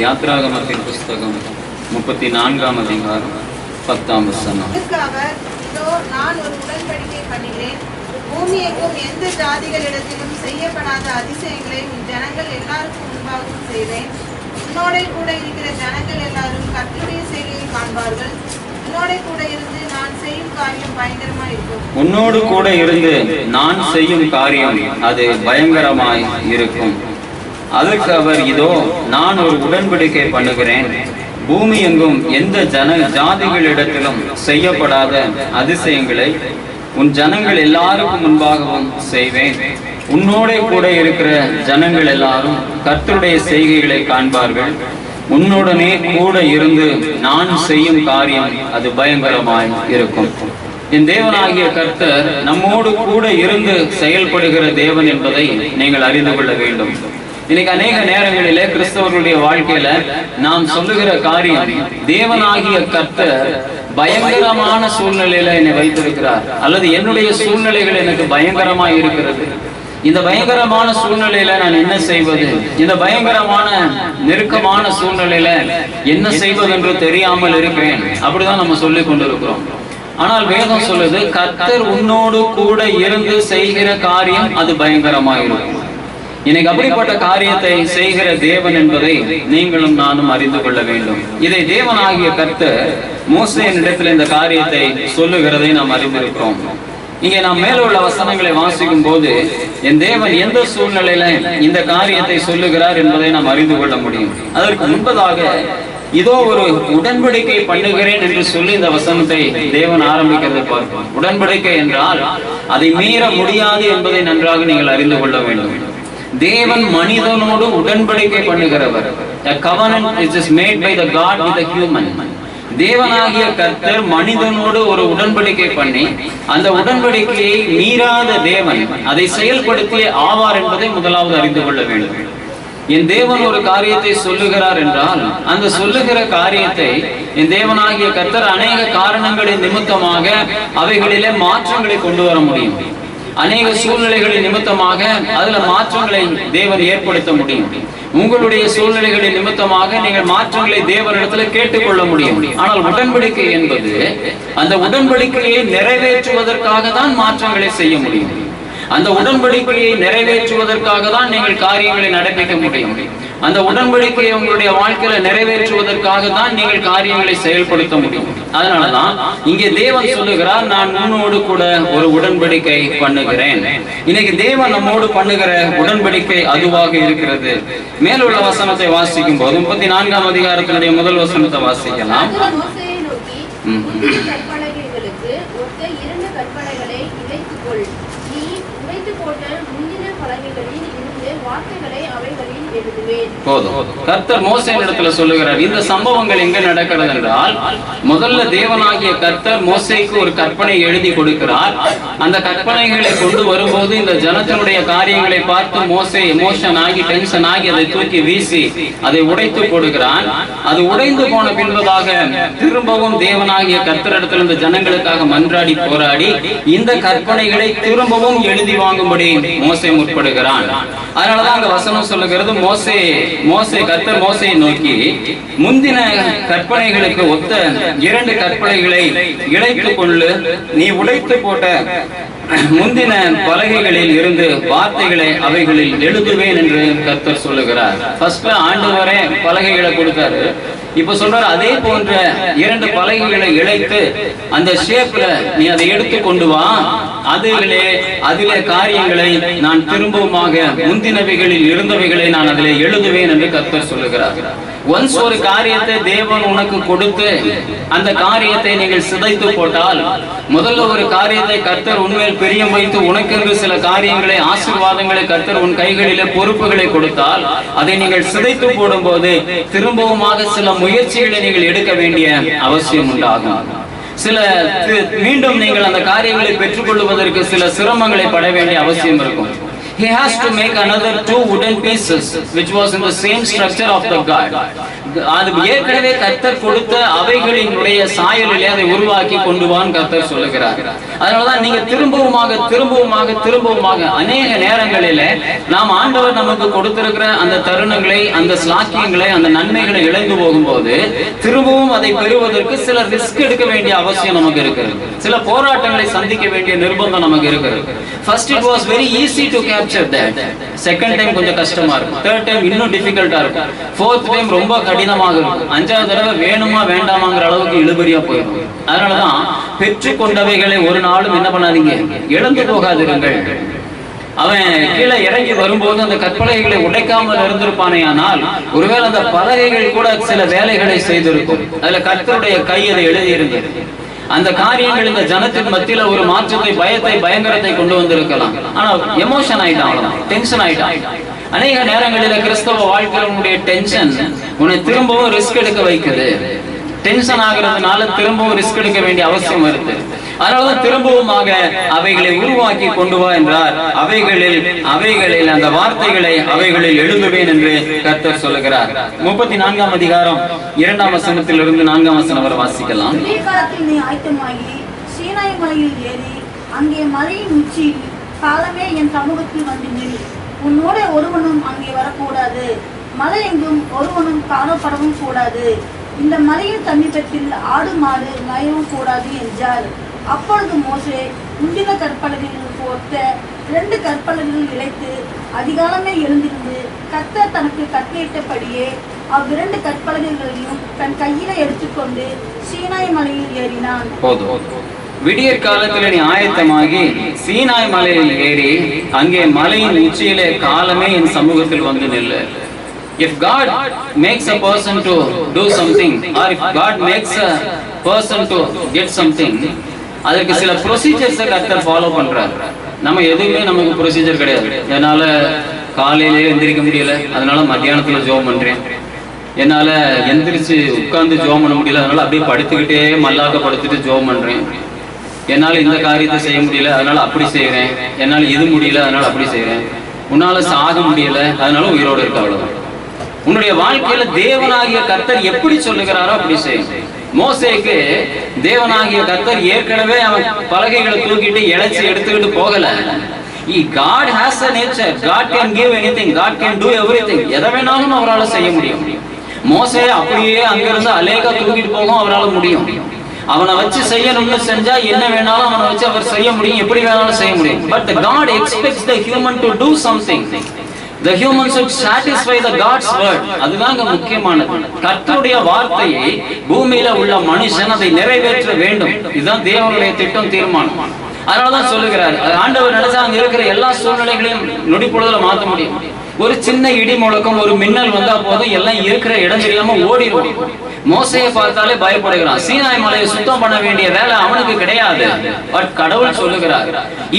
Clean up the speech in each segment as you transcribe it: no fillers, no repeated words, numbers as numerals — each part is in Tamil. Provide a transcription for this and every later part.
யாத்ராகமத்தின் புஸ்தகம் 34ஆம் அதிகாரம் 10ஆம் வசனம். இதோ நான் ஒரு உடன்படிக்கை பண்ணுகிறேன், பூமி எங்கும் எந்த ஜாதிகளிடத்திலும் செய்யப்படாத அதிசயங்களை உன் ஜனங்கள் எல்லாருக்கும் முன்பாகவும் செய்வேன். உன்னோட கூட இருக்கிற ஜனங்கள் எல்லாரும் கர்த்தருடைய செய்கையை காண்பார்கள். உன்னோட கூட இருந்து நான் செய்யும் காரியம் பயங்கரமாய் இருக்கும். உன்னோடு கூட இருந்து நான் செய்யும் காரியம் அது பயங்கரமாய் இருக்கும். அதற்கு அவர், இதோ நான் ஒரு உடன்படிக்கை பண்ணுகிறேன், பூமி எங்கும் எந்த ஜாதிகளிடத்திலும் செய்யப்படாத அதிசயங்களை உன் ஜனங்கள் எல்லாருக்கும் முன்பாகவும் செய்வேன். உன்னோட கூட இருக்கிற ஜனங்கள் எல்லாரும் கர்த்தருடைய செய்கைகளை காண்பார்கள். உன்னுடனே கூட இருந்து நான் செய்யும் காரியம் அது பயங்கரமாய் இருக்கும். என் தேவனாகிய கர்த்தர் நம்மோடு கூட இருந்து செயல்படுகிற தேவன் என்பதை நீங்கள் அறிந்து கொள்ள வேண்டும். இன்னைக்கு அநேக நேரங்களிலே கிறிஸ்தவர்களுடைய வாழ்க்கையில நாம் சொல்லுகிற காரியம், தேவனாகிய கர்த்தர் பயங்கரமான சூழ்நிலையில என்னை வைத்திருக்கிறார், அல்லது என்னுடைய சூழ்நிலைகள் எனக்கு பயங்கரமா இருக்கிறது, இந்த பயங்கரமான சூழ்நிலையில நான் என்ன செய்வது, இந்த பயங்கரமான நெருக்கமான சூழ்நிலையில என்ன செய்வது என்று தெரியாமல் இருக்கிறேன், அப்படிதான் நம்ம சொல்லிக் கொண்டிருக்கிறோம். ஆனால் வேதம் சொல்லுது, கர்த்தர் உன்னோடு கூட இருந்து செய்கிற காரியம் அது பயங்கரமாயிருக்கும். இன்னைக்கு அப்படிப்பட்ட காரியத்தை செய்கிற தேவன் என்பதை நீங்களும் நானும் அறிந்து கொள்ள வேண்டும். இதை தேவனாகிய கர்த்தர் மோசேயினிடத்தில் இந்த காரியத்தை சொல்லுகிறதை நாம் அறிந்திருக்கிறோம். இங்கே நாம் மேல உள்ள வசனங்களை வாசிக்கும் போது என் தேவன் எந்த சூழ்நிலையில இந்த காரியத்தை சொல்லுகிறார் என்பதை நாம் அறிந்து கொள்ள முடியும். அதற்கு முன்பதாக இதோ ஒரு உடன்படிக்கை பண்ணுகிறேன் என்று சொல்லி இந்த வசனத்தை தேவன் ஆரம்பிக்கிறதை பார்ப்போம். உடன்படிக்கை என்றால் அதை மீற முடியாது என்பதை நன்றாக நீங்கள் அறிந்து கொள்ள வேண்டும். தேவன் மனிதனோடு உடன்படிக்கை பண்ணுகிறவர். A covenant is made by the God with the human. தேவனாகிய கர்த்தர் மனிதனோடு ஒரு உடன்படிக்கை பண்ணி அந்த உடன்படிக்கையை மீறாத தேவன் அதை செயல்படுத்திய ஆவார் என்பதை முதலாவது அறிந்து கொள்ள வேண்டும். என் தேவன் ஒரு காரியத்தை சொல்லுகிறார் என்றால் அந்த சொல்லுகிற காரியத்தை என் தேவனாகிய கர்த்தர் அநேக காரணங்களின் நிமித்தமாக அவைகளிலே மாற்றங்களை கொண்டு வர முடியும். அநேக சூழ்நிலைகளின் நிமித்தமாக அதுல மாற்றங்களை தேவன் ஏற்படுத்த முடியும். உங்களுடைய சூழ்நிலைகளின் நிமித்தமாக நீங்கள் மாற்றங்களை தேவனிடத்துல கேட்டுக்கொள்ள முடியும். ஆனால் உடன்படிக்கை என்பது அந்த உடன்படிக்கையை நிறைவேற்றுவதற்காக தான் மாற்றங்களை செய்ய முடியும். அந்த உடன்படிக்கையை நிறைவேற்றுவதற்காக தான் நீங்கள் காரியங்களை நடப்பிக்க முடியும். அந்த உடன்படிக்கையை உங்களுடைய வாழ்க்கையில நிறைவேற்றுவதற்காக தான் நீங்கள் காரியங்களை செயல்படுத்த முடியும். அதனாலதான் இங்கே தேவன் சொல்லுகிறார், நான் உன்னோடு கூட ஒரு உடன்படிக்கை பண்ணுகிறேன். இன்னைக்கு தேவன் நம்மோடு பண்ணுகிற உடன்படிக்கை அதுவாக இருக்கிறது. மேலுள்ள வசனத்தை வாசிக்கும் போது 34ஆம் அதிகாரத்தினுடைய முதல் வசனத்தை வாசிக்கலாம். போதும். கர்த்தர் மோசேயினிடத்துல சொல்லுகிறார். இந்த சம்பவங்கள் எங்க நடக்கிறது என்றால், முதல்ல தேவனாகிய கர்த்தர் மோசேக்கு ஒரு கற்பனை எழுதி கொடுக்கிறார். அந்த கற்பனைகளை கொண்டு வரும்போது இந்த ஜனத்தினுடைய காரியங்களை பார்த்து மோசே எமோஷன் ஆகி டென்ஷன் ஆகி அதை தூக்கி வீசி அதை உடைத்து போடுகிறான். அது உடைந்து போன பின்பதாக திரும்பவும் தேவனாகிய கர்த்தரிடத்தில் இந்த ஜனங்களுக்காக மன்றாடி போராடி இந்த கற்பனைகளை திரும்பவும் எழுதி வாங்கும்படி மோசே முற்படுகிறான். அதனாலதான் அந்த வசனம் சொல்லுகிறது, கர்த்தர் மோசேயை நோக்கி முந்தின கற்பனைகளுக்கு ஒத்த 2 கற்பனைகளை இழைத்துக் கொண்டு நீ உடைத்து போட்ட முந்தின பலகைகளில் இருந்து வார்த்தைகளை அவைகளில் எழுதுவேன் என்று கர்த்தர் சொல்லுகிறார். ஃபர்ஸ்ட் ஆண்டவரே பலகைகளை கொடுத்தாரு. இப்ப சொல்றாரு, அதே போன்ற 2 பலகைகளை இழைத்து அந்த ஷேப்ல நீ அதை எடுத்து கொண்டு வா, அதிலே காரியங்களை நான் திரும்பவுமாக முந்தினவைகளில் இருந்தவைகளை நான் அதிலே எழுதுவேன் என்று கர்த்தர் சொல்லுகிறார். ஒன்ஸ் ஒரு காரியத்தை தேவன் உனக்கு கொடுத்து அந்த காரியத்தை நீங்கள் சிதைத்து போட்டால், முதல்ல ஒரு காரியத்தை கர்த்தர் உண்மையில் பிரியம் வைத்து உனக்கென்று சில காரியங்களை ஆசீர்வாதங்களை கர்த்தர் உன் கைகளிலே பொறுப்புகளை கொடுத்தால் அதை நீங்கள் சிதைத்து போடும் போது திரும்பவுமாக சில முயற்சிகளை நீங்கள் எடுக்க வேண்டிய அவசியம் உண்டாகும். மீண்டும் நீங்கள் அந்த காரியங்களை பெற்றுக் கொள்வதற்கு சில சிரமங்களை பட வேண்டிய அவசியம் இருக்கும். He has to make another 2 wooden pieces which was in the same structure of the God. அது ஏற்கனவே கர்த்தர் கொடுத்த அவைகளினுடைய சாயலிலே அதை உருவாக்கி கொண்டு வான்னு கர்த்தர் சொல்லுகிறார். அதனாலதான் நீங்க திரும்பவுமாக அநேக நேரங்களில நாம் ஆண்டவர் நமக்கு கொடுத்திருக்கிற அந்த தருணங்களை, அந்த ஸ்லாக்கியங்களை, அந்த நன்மைகளை இழந்து போகும்போது திரும்பவும் அதை பெறுவதற்கு சில ரிஸ்க் எடுக்க வேண்டிய அவசியம் நமக்கு இருக்கிறது. சில போராட்டங்களை சந்திக்க வேண்டிய நிர்பந்தம் நமக்கு இருக்கிறது. First it was very easy to capture that. Second time கொஞ்சம் கஷ்டமா இருக்கும். தேர்ட் டைம் இன்னும் டிஃபிகல்ட்டா இருக்கும். ஃபோர்த் டைம் ரொம்ப கடினமாக இருக்கும். அஞ்சாவது தடவை வேணுமா வேண்டாமாங்கிற அளவுக்கு இழுபறியா போயிடும். அதனாலதான் பெற்றுக்கொண்டவைகளை ஒரு நாளும் என்ன பண்ணாதீங்க, இழந்து போகாதிருங்கள். அவன் கீழே இறங்கி வரும்போது அந்த கற்பலகைகளை உடைக்காமல் இருந்திருப்பானே, ஆனால் ஒருவேளை அந்த பலகைகள் கூட சில வேலைகளை செய்திருக்கும். அதுல கர்த்தருடைய கை அதை எழுதியிருந்தது. அந்த காரியங்கள் இந்த ஜனத்தின் மத்தியில ஒரு மாற்றத்தை, பயத்தை, பயங்கரத்தை கொண்டு வந்திருக்கலாம். ஆனா எமோஷன் ஆயிட்டான், டென்ஷன் ஆயிட்டான். அநேக நேரங்களில் கிறிஸ்தவ வாழ்க்கையினுடைய டென்ஷன் உன்னை திரும்பவும் ரிஸ்க் எடுக்க வைக்குது. டென்ஷன் ஆகிறதுனால திரும்பவும் ரிஸ்க் எடுக்க வேண்டிய அவசியம் வருது. அதனாலதான் திரும்பவுமாக அவைகளை உருவாக்கி கொண்டு வா என்றார். அவைகளில் அந்த வார்த்தைகளை அவைகளில் எழுதுவேன் என்று கர்த்தர் சொல்லுகிறார். 34ஆம் அதிகாரம் 2ஆம் வசனத்திலிருந்து 4ஆம் வசனம் வரை வாசிக்கலாம். நீ ஆயத்தமாகி சீனாய் மலையில் ஏறி அங்கே மலையின் உச்சி காலமே என் சமூகத்தில் வந்து நில். உன்னோட ஒருவனும் அங்கே வரக்கூடாது, மலை எங்கும் ஒருவனும் காணப்படவும் கூடாது. இந்த மலையின் சமீபத்தில் ஆடு மாடு மயவும் கூடாது என்றார். அப்பொழுது மோசே முந்தின கற்பலகைகள் போர்த்த 2 கற்பலகைகள் இழைத்து அதிகாலமே எழுந்திருந்து கர்த்தர் தனக்கு கட்டளையிட்டபடியே அவ்விரண்டு கற்பலகைகளையும் தன் கையில எடுத்துக்கொண்டு சீனாய் மலையில் ஏறினான். விடியற் காலத்தில் நீ ஆயத்தமாகி சீனாய் மலையில் ஏறி அங்கே மலையின் உச்சியிலே காலமே என் சமூகத்தில் வந்து நில்லு. If God makes a person to do something, or if God makes a person to get something, அதற்கு சில ப்ரொசீஜர்ஸை கர்த்தர் ஃபாலோ பண்றார். நம்ம எதுவுமே நமக்கு ப்ரொசீஜர் கிடையாது. என்னால காலையிலே எந்திரிக்க முடியல, அதனால மத்தியானத்துல ஜெபம் பண்றேன். என்னால எந்திரிச்சு உட்கார்ந்து ஜெபம் பண்ண முடியல, அதனால அப்படியே படுத்துக்கிட்டே மல்லாக்க படுத்துட்டு ஜெபம் பண்றேன். என்னால இந்த காரியத்தை செய்ய முடியல, அதனால அப்படி செய்யறேன். என்னால இது முடியல, அதனால அப்படி செய்யறேன். உன்னால சாக முடியல, அதனால உயிரோடு இருக்க. அவ்வளவுதான். உன்னுடைய வாழ்க்கையில தேவனாகிய கர்த்தர் எப்படி சொல்லுகிறாரோ அப்படி செய்யும். மோசேக்கு தேவனாகிய கர்த்தர் ஏற்கனவே அவன் பலகைகளை தூக்கிட்டு இழைச்சி எடுத்துக்கிட்டு போகல. God has a nature. God can give anything. God can do everything. எதை வேணாலும் அவரால் செய்ய முடியும். மோசே அப்படியே அங்கிருந்து அலேகா தூக்கிட்டு போகும் அவரால் முடியும். அவனை வச்சு செய்யணும்னு செஞ்சா என்ன வேணாலும் அவனை வச்சு அவர் செய்ய முடியும், எப்படி வேணாலும் செய்ய முடியும். But God expects the human to do something. The human should satisfy the God's word. அதுதான் முக்கியமானது. கர்த்தருடைய வார்த்தையை பூமியில உள்ள மனுஷன் அதை நிறைவேற்ற வேண்டும். இதுதான் தேவனுடைய திட்டம், தீர்மானம். அதனாலதான் சொல்லுகிறார், ஆண்டவர் நினைச்சா அங்க இருக்கிற எல்லா சூழ்நிலைகளையும் நொடி பொழுதுல மாற்ற முடியும். ஒரு சின்ன இடி முழக்கம், ஒரு மின்னல் வந்தா போதும் எல்லாம் இருக்கிற இடம் தெரியாம ஓடிடும். மோசையை பார்த்தாலே பயப்படுகிறான். சீனாய் மலையை சுத்தம் பண்ண வேண்டிய வேலை அவனுக்கு கிடையாது. பட் கடவுள் சொல்லுகிறார்,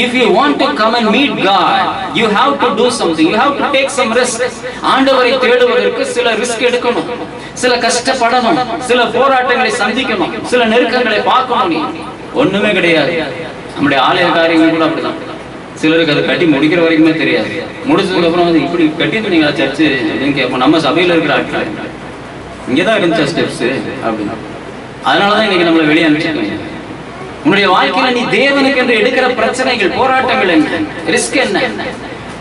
if you want to come and meet God, you have to do something. You have to take some risk. ஆண்டவரை தேடுவதற்கு சில ரிஸ்க் எடுக்கணும், சில கஷ்டப்படணும், சில போராட்டங்களை சந்திக்கணும், சில நெருக்கங்களை பார்க்கணும். ஒண்ணுமே கிடையாது. நம்முடைய ஆலய காரியங்கள் கூட அப்படிதான். சிலருக்கு அதை கட்டி முடிக்கிற வரைக்குமே தெரியாது. முடிச்சதுக்கு அப்புறம் வந்து இப்படி கட்டியிருந்தீங்களா சர்ச்சு அப்படின்னு கேட்போம். நம்ம சபையில இருக்கிற ஆட்கள் இங்கதான் இருந்துச்சா ஸ்டெப்ஸ் அப்படின்னு. அதனாலதான் இன்னைக்கு நம்மளை வெளியே அனுப்பிச்சிருக்கீங்க. உன்னுடைய வாழ்க்கையில நீ தேவனுக்கு என்று எடுக்கிற பிரச்சனைகள், போராட்டங்கள் என்ன, ரிஸ்க் என்ன?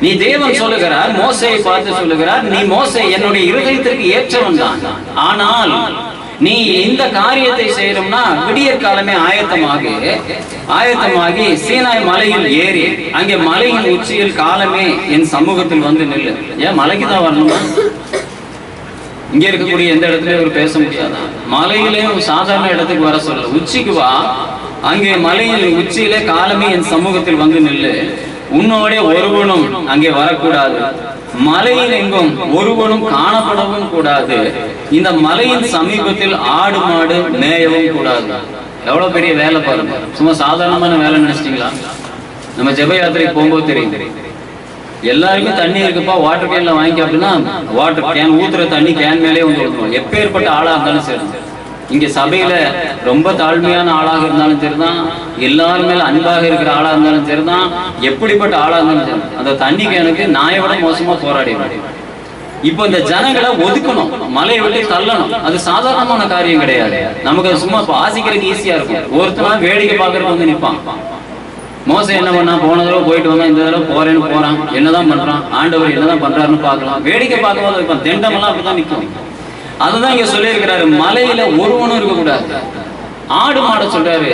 நீ தேவன் சொல்லுகிறார், மோசையை பார்த்து சொல்லுகிறார், நீ மோசே என்னுடைய இருதயத்திற்கு ஏற்றவன் தான். ஆனால் நீ இந்த காரியத்தை செய்யணும்னா விடியற் காலமே ஆயத்தமாகி சீனாய் மலையில் ஏறி அங்கே மலையின் உச்சியில் காலமே என் சமூகத்தில் வந்து நில்லு. ஏன் மலைக்கு தான் வரணுமா? இங்க இருக்கக்கூடிய எந்த இடத்துலயும் அவர் பேச முடியாதா? மலையிலேயும் சாதாரண இடத்துக்கு வர சொல்ல, உச்சிக்கு வா, அங்கே மலையின் உச்சியிலே காலமே என் சமூகத்தில் வந்து நில்லு. உன்னோட ஒருவனும் அங்கே வரக்கூடாது, மலையில் எங்கும் ஒருவனும் காணப்படவும் கூடாது. இந்த மலையின் சமீபத்தில் ஆடு மாடு மேயவும் கூடாது. எவ்வளவு பெரிய வேலை பாருங்க. சும்மா சாதாரணமான வேலை நினைச்சிட்டீங்களா? நம்ம ஜெப யாத்திரைக்கு போகும்போது தெரியும், எல்லாருக்கும் தண்ணி இருக்குப்பா, வாட்டர் கேன்ல வாங்கிக்க அப்படின்னா வாட்டர் கேன் ஊத்துற தண்ணி கேன் மேலே வந்து கொடுக்கணும். எப்பேற்பட்ட ஆளா இருந்தாலும் சரி. இங்க சபையில ரொம்ப தாழ்மையான ஆளாக இருந்தாலும் சரிதான், எல்லாரும் மேல அன்பாக இருக்கிற ஆளா இருந்தாலும் சரிதான், எப்படிப்பட்ட ஆளா இருந்தாலும் சரி, அந்த தண்ணி கேனுக்கு நாயை விட மோசமா போராடி. இப்போ இந்த ஜனங்களை ஒதுக்கணும், மலையை விட்டு தள்ளணும். அது சாதாரணமான காரியம் கிடையாது. நமக்கு அது சும்மா வாசிக்கிறதுக்கு ஈஸியா இருக்கும். ஒருத்தனா வேடிக்கை பார்க்கறதுக்கு வந்து நிற்பான். மோசே என்ன பண்ணா, போன தடவை போயிட்டு வந்தா, இந்த தடவை போறேன்னு போறான், என்னதான் பண்றான், ஆண்டவர் என்னதான் பண்றாருன்னு பார்க்கலாம். வேடிக்கை பார்க்கும்போது இருப்பான். தெண்டமெல்லாம் அப்படிதான் நிற்கும். அதுதான் இங்க சொல்லி இருக்கிறாரு, மலையில ஒருவனும் இருக்கக்கூடாது. ஆடு மாட சொல்றாரு,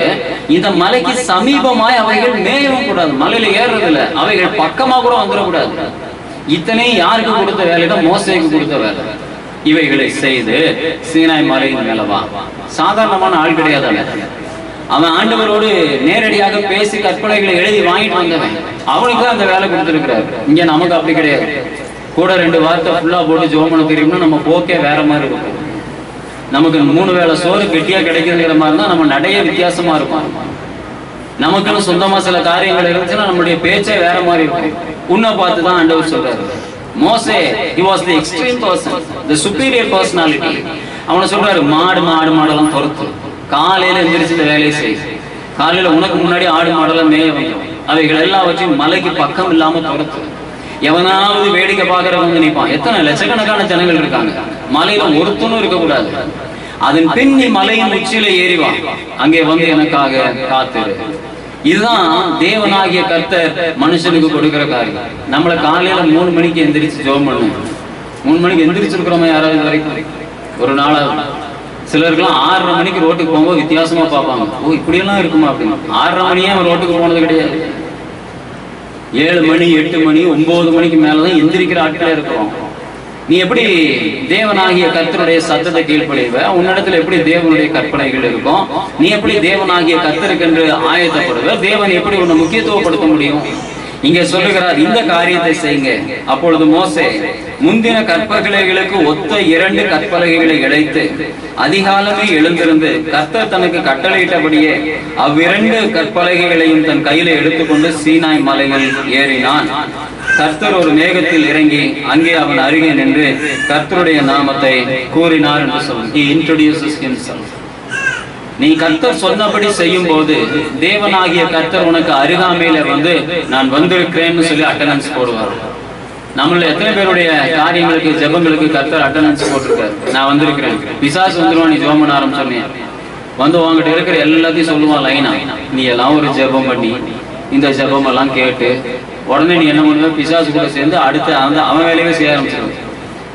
இந்த மலைக்கு சமீபமாய் அவைகள் மேயவும் கூடாது. மலையில ஏறுறது இல்ல, அவைகள் பக்கமா கூட வந்துடக்கூடாது. இத்தனை யாருக்கு கொடுத்த வேலைன்னா மோசேக்கு கொடுத்த வேலை. இவைகளை செய்து சீனாய் மலையின் மேலவா. சாதாரணமான ஆள் கிடையாது. அவன் ஆண்டவரோடு நேரடியாக பேசி கற்பனைகளை எழுதி வாங்கிட்டு வந்தவன். அவனுக்கு தான் அந்த வேலை கொடுத்துருக்கிறாரு. இங்க நமக்கு அப்படி கிடையாது. கூட 2 வார்த்தை ஃபுல்லா போட்டு ஜோமன தெரியும்னா நம்ம போக்கே வேற மாதிரி இருக்கும். நமக்கு 3 வேளை சோறு கெட்டியா கிடைக்குதுங்கிற மாதிரி தான் நம்ம நடைய வித்தியாசமா இருக்கும். நமக்குன்னு சொந்தமா சில காரியங்கள் இருந்துச்சுன்னா நம்மளுடைய பேச்சே வேற மாதிரி இருக்கும். உன்னை பார்த்து தான் ஆண்டவர் சொல்றாரு. மோசே, he was the extreme person, the superior personality. அவனை சொல்றாரு, மாடெல்லாம் துரத்து, காலையில எந்திரிச்சு இந்த வேலையை செய். காலையில உனக்கு முன்னாடி ஆடு மாடெல்லாம் மேய வைக்கும். அவைகள் எல்லாம் வச்சு மலைக்கு பக்கம் இல்லாம துரத்து. எவனாவது வேடிக்கை பார்க்கறவங்க நினைப்பான். எத்தனை லட்சக்கணக்கான ஜனங்கள் இருக்காங்க, மலையில ஒருத்தனும் இருக்கக்கூடாது. அதன் பின் நீ மலையின் உச்சியில ஏறிவா, அங்கே வந்து எனக்காக காத்திரு. இதுதான் தேவனாகிய கர்த்தர் மனுஷனுக்கு கொடுக்கிற காரியம். நம்மளை காலையில 3 மணிக்கு எந்திரிச்சு ஜெபம் பண்ணணும். 3 மணிக்கு எந்திரிச்சிருக்கிறோமா யாராவது வரைக்கும்? ஒரு நாளாவது. சிலருக்குலாம் 6:30 மணிக்கு ரோட்டுக்கு போகும்போது வித்தியாசமா பார்ப்பாங்க. ஓ, இப்படியெல்லாம் இருக்குமா அப்படின்னு. 6:30 மணியே அவன் ரோட்டுக்கு போனது கிடையாது. 7 மணி 8 மணி 9 மணிக்கு மேலதான் எந்திரிக்கிற ஆட்களே இருக்கிறோம். நீ எப்படி தேவனாகிய கர்த்தருடைய சத்தத்தை கீழ்ப்படிவ? உன்னிடத்துல எப்படி தேவனுடைய கற்பனைகள் இருக்கும்? நீ எப்படி தேவனாகிய கர்த்தருக்கென்று ஆயத்தப்படுவ? தேவன் எப்படி உன்னை முக்கியத்துவப்படுத்த முடியும்? இங்க சொல்லுகிறார், இந்த காரியத்தை செய்யுங்க. அப்பொழுது மோசே முந்தின கற்பலகைகளுக்கு ஒத்த 2 கற்பலகைகளை இழைத்து அதிகாலமே எழுந்திருந்து கர்த்தர் தனக்கு கட்டளையிட்டபடியே அவ்விரண்டு கற்பலகைகளையும் தன் கையில எடுத்துக்கொண்டு சீனாய் மலையில் ஏறினான். கர்த்தர் ஒரு மேகத்தில் இறங்கி அங்கே அவன் அருகே நின்று கர்த்தருடைய நாமத்தை கூறினார் என்று சொல்லும். He introduces himself. நீ கர்த்தர் சொன்னபடி செய்யும் போது தேவனாகிய கர்த்தர் உனக்கு அருகாமையில வந்து நான் வந்திருக்கிறேன்னு சொல்லி அட்டெண்டன்ஸ் போடுவார். நம்மள எத்தனை பேருடைய காரியங்களுக்கு ஜெபங்களுக்கு கர்த்தர் அட்டெண்டன்ஸ் போட்டிருக்காரு. நான் வந்திருக்கிறேன். பிசாசு வந்துருவான், நீ ஜெபம் பண்ண ஆரம்பிச்சோன்னே வந்து உங்ககிட்ட இருக்கிற எல்லாத்தையும் சொல்லுவான் லைனா. நீ எல்லாம் ஒரு ஜெபம் பண்ணி இந்த ஜெபம் எல்லாம் கேட்டு உடனே நீ என்ன பண்ணுவ, பிசாசு கூட சேர்ந்து அடுத்து அவன் வேலையே செய்ய ஆரம்பிச்சிருவான்.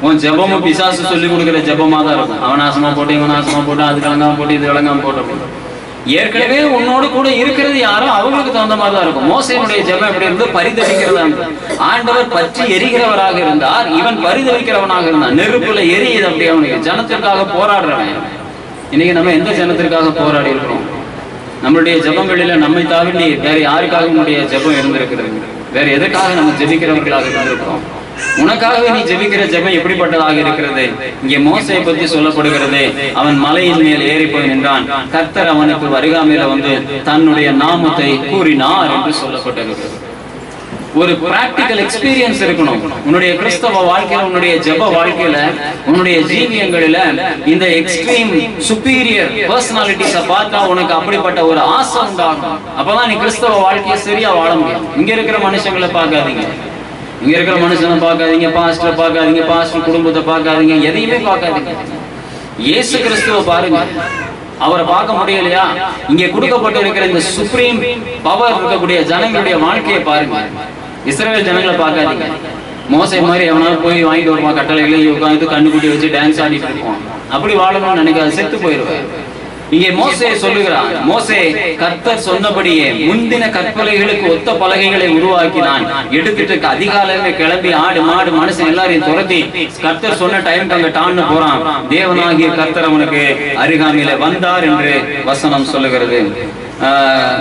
உன் ஜெபமும் பிசாசு சொல்லி கொடுக்குற ஜெபமா தான் இருக்கும். அவன் நாசமா போட்டு இவன் நாசமா போட்டு அது கலங்காம போட்டு இது கலங்காம போட்டு. ஏற்கனவே உன்னோடு கூட இருக்கிறது யாரோ அவங்களுக்கு தகுந்த மாதிரி தான் இருக்கும். மோசேனுடைய ஜெபம் எப்படி இருந்து பரிதவிக்கிறதா. ஆண்டவர் பற்றி எரிகிறவராக இருந்தார், இவன் பரிதவிக்கிறவனாக இருந்தான். நெருப்புல எரியுது அப்படி அவனுக்கு. ஜனத்திற்காக போராடுறவன். இன்னைக்கு நம்ம எந்த ஜனத்திற்காக போராடி இருக்கிறோம்? நம்மளுடைய ஜெபங்களில நம்மை தாண்டி வேற யாருக்காக நம்முடைய ஜெபம் இருந்திருக்கிறது? வேற எதற்காக நம்ம ஜெபிக்கிறவர்களாக இருந்திருக்கிறோம்? உனக்காகவே நீ ஜெபிக்கிற ஜெபம் எப்படிப்பட்டதாக இருக்கிறது? இங்கே மோசையை பற்றி சொல்லப்படுகிறது. அவன் மலையின் மேல் ஏறி போய் நின்றான். கர்த்தர் அவனுக்கு அருகாமையில வந்து தன்னுடைய நாமத்தை கூறினார் என்று சொல்லப்பட்டிருக்கிறது. ஒரு பிராக்டிக்கல் எக்ஸ்பீரியன்ஸ் இருக்கணும் உன்னுடைய கிறிஸ்தவ வாழ்க்கையில, உன்னுடைய ஜெப வாழ்க்கையில, உன்னுடைய ஜீவியங்களில. இந்த எக்ஸ்ட்ரீம் சுப்பீரியர் பர்சனாலிட்டிஸ பார்த்தா உனக்கு அப்படிப்பட்ட ஒரு ஆசை உண்டாகும். அப்பதான் நீ கிறிஸ்தவ வாழ்க்கையை சரியா வாழ முடியும். இங்க இருக்கிற மனுஷங்களை பார்க்காதீங்க, இங்க இருக்கிற மனுஷனை பார்க்காதீங்க, பாஸ்டரை பார்க்காதீங்க, பாஸ்டர் குடும்பத்தை பார்க்காதீங்க, எதையுமே பார்க்காதீங்க. இயேசு கிறிஸ்துவ பாருங்க. அவரை பார்க்க முடியலையா? இங்கே கொடுக்கப்பட்டு இருக்கிற இந்த சுப்ரீம் பவர் இருக்கக்கூடிய ஜனங்களுடைய வாழ்க்கையை பாருங்க. இஸ்ரவேல் ஜனங்களை பார்க்காதீங்க. மோசே மாதிரி எவனாவது போய் வாங்கிட்டு வருவான் கட்டளைகளை, உட்காந்து கண்ணுக்குட்டி வச்சு டான்ஸ் ஆடிட்டு இருப்பான். அப்படி வாழணும்னு நினைக்காது, செத்து போயிடுவேன். இங்கே மோசே சொல்லுகிறான், மோசே கர்த்தர் சொன்னபடியே முந்தின கற்பலைகளுக்கு ஒத்த பலகைகளை உருவாக்கினான். எடுத்துட்டு அதிகாலையில கிளம்பி ஆடு மாடு மனுஷன் எல்லாரையும் துரத்தி கர்த்தர் சொன்ன டைம் அங்க டான்னு போறான். தேவனாகிய கர்த்தர் அவனுக்கு அருகாமையில வந்தார் என்று வசனம் சொல்லுகிறது.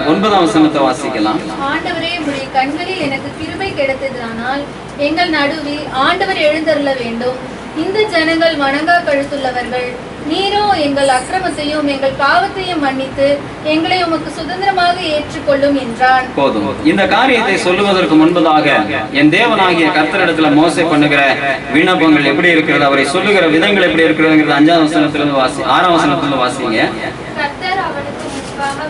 9ஆம் வசனத்தை வாசிக்கலாம். ஆண்டவரே, உம்முடைய கண்களில் எனக்கு கிருபை கிடைத்ததானால் எங்கள் நடுவில் ஆண்டவர் எழுந்தருள வேண்டும். இந்த ஜனங்கள் வணங்கா கழுத்துள்ளவர்கள். நீரோ எங்கள் அக்கிரமத்தையும் எங்கள் பாவத்தையும் மன்னித்து எங்களை உமக்கு சுதந்திரமாக ஏற்றுக்கொள்ளும் என்றான். போதும். இந்த காரியத்தை சொல்லுவதற்கு முன்பதாக என் தேவனாகிய கர்த்தரிடத்துல மோசே பண்ணுகிற விண்ணப்பங்கள் எப்படி இருக்கிறது, அவரை சொல்லுகிற விதங்கள் எப்படி இருக்கிறது 5ஆம் வசனத்திலிருந்து 6ஆம் வசனத்திலிருந்து வாசிங்க. கர்த்தர் அவனுக்கு முன்பாக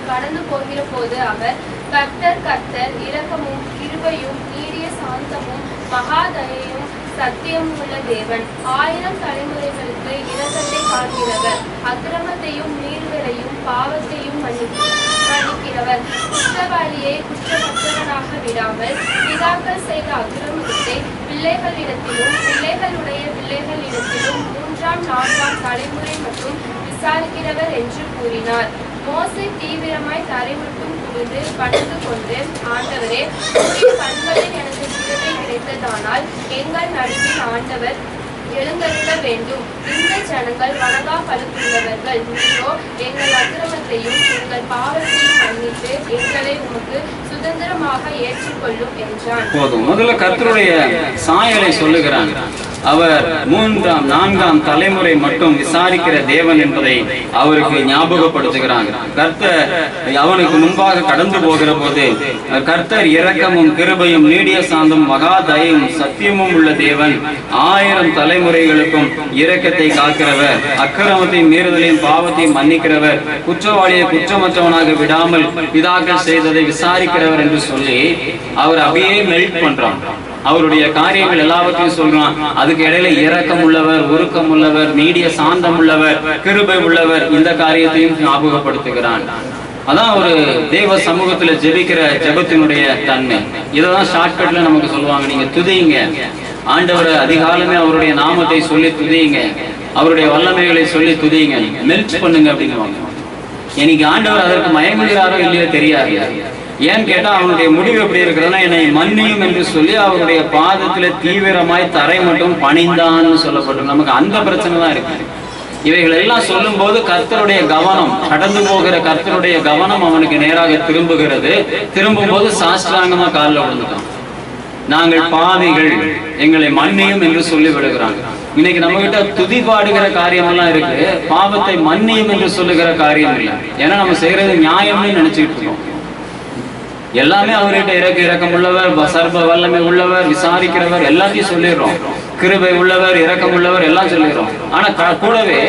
கடந்து போகிற போது அவர், கர்த்தர் கர்த்தர் இரக்கமும் கிருபையும் நீடிய சாந்தமும் மகாதயையும் சத்தியமுள்ள தேவன், 1000 தலைமுறைகளுக்கு இரக்கத்தை காக்கிறவர், அக்கிரமத்தையும் மீறுதலையும் பாவத்தையும் மன்னிக்கிறவர், குற்றவாளியை குற்றமற்றவனாக விடாமல் பிதாக்கள் செய்த அக்கிரமத்தை பிள்ளைகளிடத்திலும் பிள்ளைகளுடைய பிள்ளைகளிடத்திலும் 3ஆம் 4ஆம் தலைமுறை மற்றும் விசாரிக்கிறவர் என்று கூறினார். மோசே தீவிரமாய் தரைமட்டும் புகுந்து பணிந்து கொண்டு, ஆண்டவரே, உம்முடைய கண்களில் எனக்கு கிருபை கிடைத்ததானால் எங்கள் நடுவில் ஆண்டவர் எழுந்தருள வேண்டும். இந்த ஜனங்கள் வணங்கா பழுத்துள்ளவர்கள். நீரோ எங்கள் அக்கிரமத்தையும் எங்கள் பாவத்தையும் மன்னித்து எங்களை உமக்கு சுதந்திரமாக ஏற்றுக்கொள்ளும் என்றான். போதும். முதல்ல கர்த்தருடைய சாயலை சொல்லுகிறான். அவர் 3ஆம் 4ஆம் தலைமுறை மட்டும் விசாரிக்கிற தேவன் என்பதை அவருக்கு ஞாபகப்படுத்துகிறாங்க. கர்த்தர் அவனுக்கு முன்பாக கடந்து போகிற போது, கர்த்தர் இரக்கமும் கிருபையும் நீடிய சாந்தம் மகா தயவும் சத்தியமும் உள்ள தேவன், 1000 தலைமுறைகளுக்கும் இரக்கத்தை காக்கிறவர், அக்கிரமத்தையும் மீறுதலையும் பாவத்தையும் மன்னிக்கிறவர், குற்றவாளியை குற்றமற்றவனாக விடாமல் பிதாக்கள் செய்ததை விசாரிக்கிறவர் என்று சொல்லி அவர் அப்படியே மெல்ட் பண்றான். அவருடைய காரியங்கள் எல்லாவற்றையும் சொல்றான். அதுக்கு இடையில இரக்கம் உள்ளவர், உருக்கம் உள்ளவர், நீடிய சாந்தம் உள்ளவர், கிருபை உள்ளவர், இந்த காரியத்தையும் ஞாபகப்படுத்துகிறான். அதான் ஒரு தேவ சமூகத்துல ஜெபிக்கிற ஜெபத்தினுடைய தன்மை. இததான் ஷார்ட்கட்ல நமக்கு சொல்லுவாங்க. நீங்க துதியுங்க, ஆண்டவரை அதிகாலமே அவருடைய நாமத்தை சொல்லி துதியுங்க, அவருடைய வல்லமைகளை சொல்லி துதியுங்க, மெல்ட் பண்ணுங்க அப்படிங்குவாங்க. எனக்கு ஆண்டவர் அதற்கு மயங்குகிறாரோ இல்லையோ தெரியாது. ஏன்னு கேட்டா அவனுடைய முடிவு எப்படி இருக்கிறதுனா, என்னை மன்னியும் என்று சொல்லி அவருடைய பாதத்துல தீவிரமாய் தரை மட்டும் பணிந்தான்னு சொல்லப்பட்டு நமக்கு அந்த பிரச்சனை தான் இருக்கு. இவைகள் எல்லாம் சொல்லும் போது கர்த்தருடைய கவனம், கடந்து போகிற கர்த்தருடைய கவனம் அவனுக்கு நேராக திரும்புகிறது. திரும்பும் போது சாஷ்டாங்கமா காலில் விழுந்துட்டான். நாங்கள் பாவிகள், எங்களை மன்னியும் என்று சொல்லி விடுகிறாங்க. இன்னைக்கு நம்ம கிட்ட துதி பாடுகிற காரியம் எல்லாம் இருக்கு, பாவத்தை மன்னியும் என்று சொல்லுகிற காரியம் இல்லை. ஏன்னா நம்ம செய்யறது நியாயம்னு நினைச்சுட்டு இருக்கோம். எல்லாமே அவர்கிட்ட இரக்கம் உள்ளவர், சர்வ வல்லமை உள்ளவர், விசாரிக்கிறவர், எல்லாத்தையும் சொல்லிடுறோம். கிருபை உள்ளவர், இரக்கம் உள்ளவர் எல்லாம் சொல்லிடுறோம். ஆனா கூடவே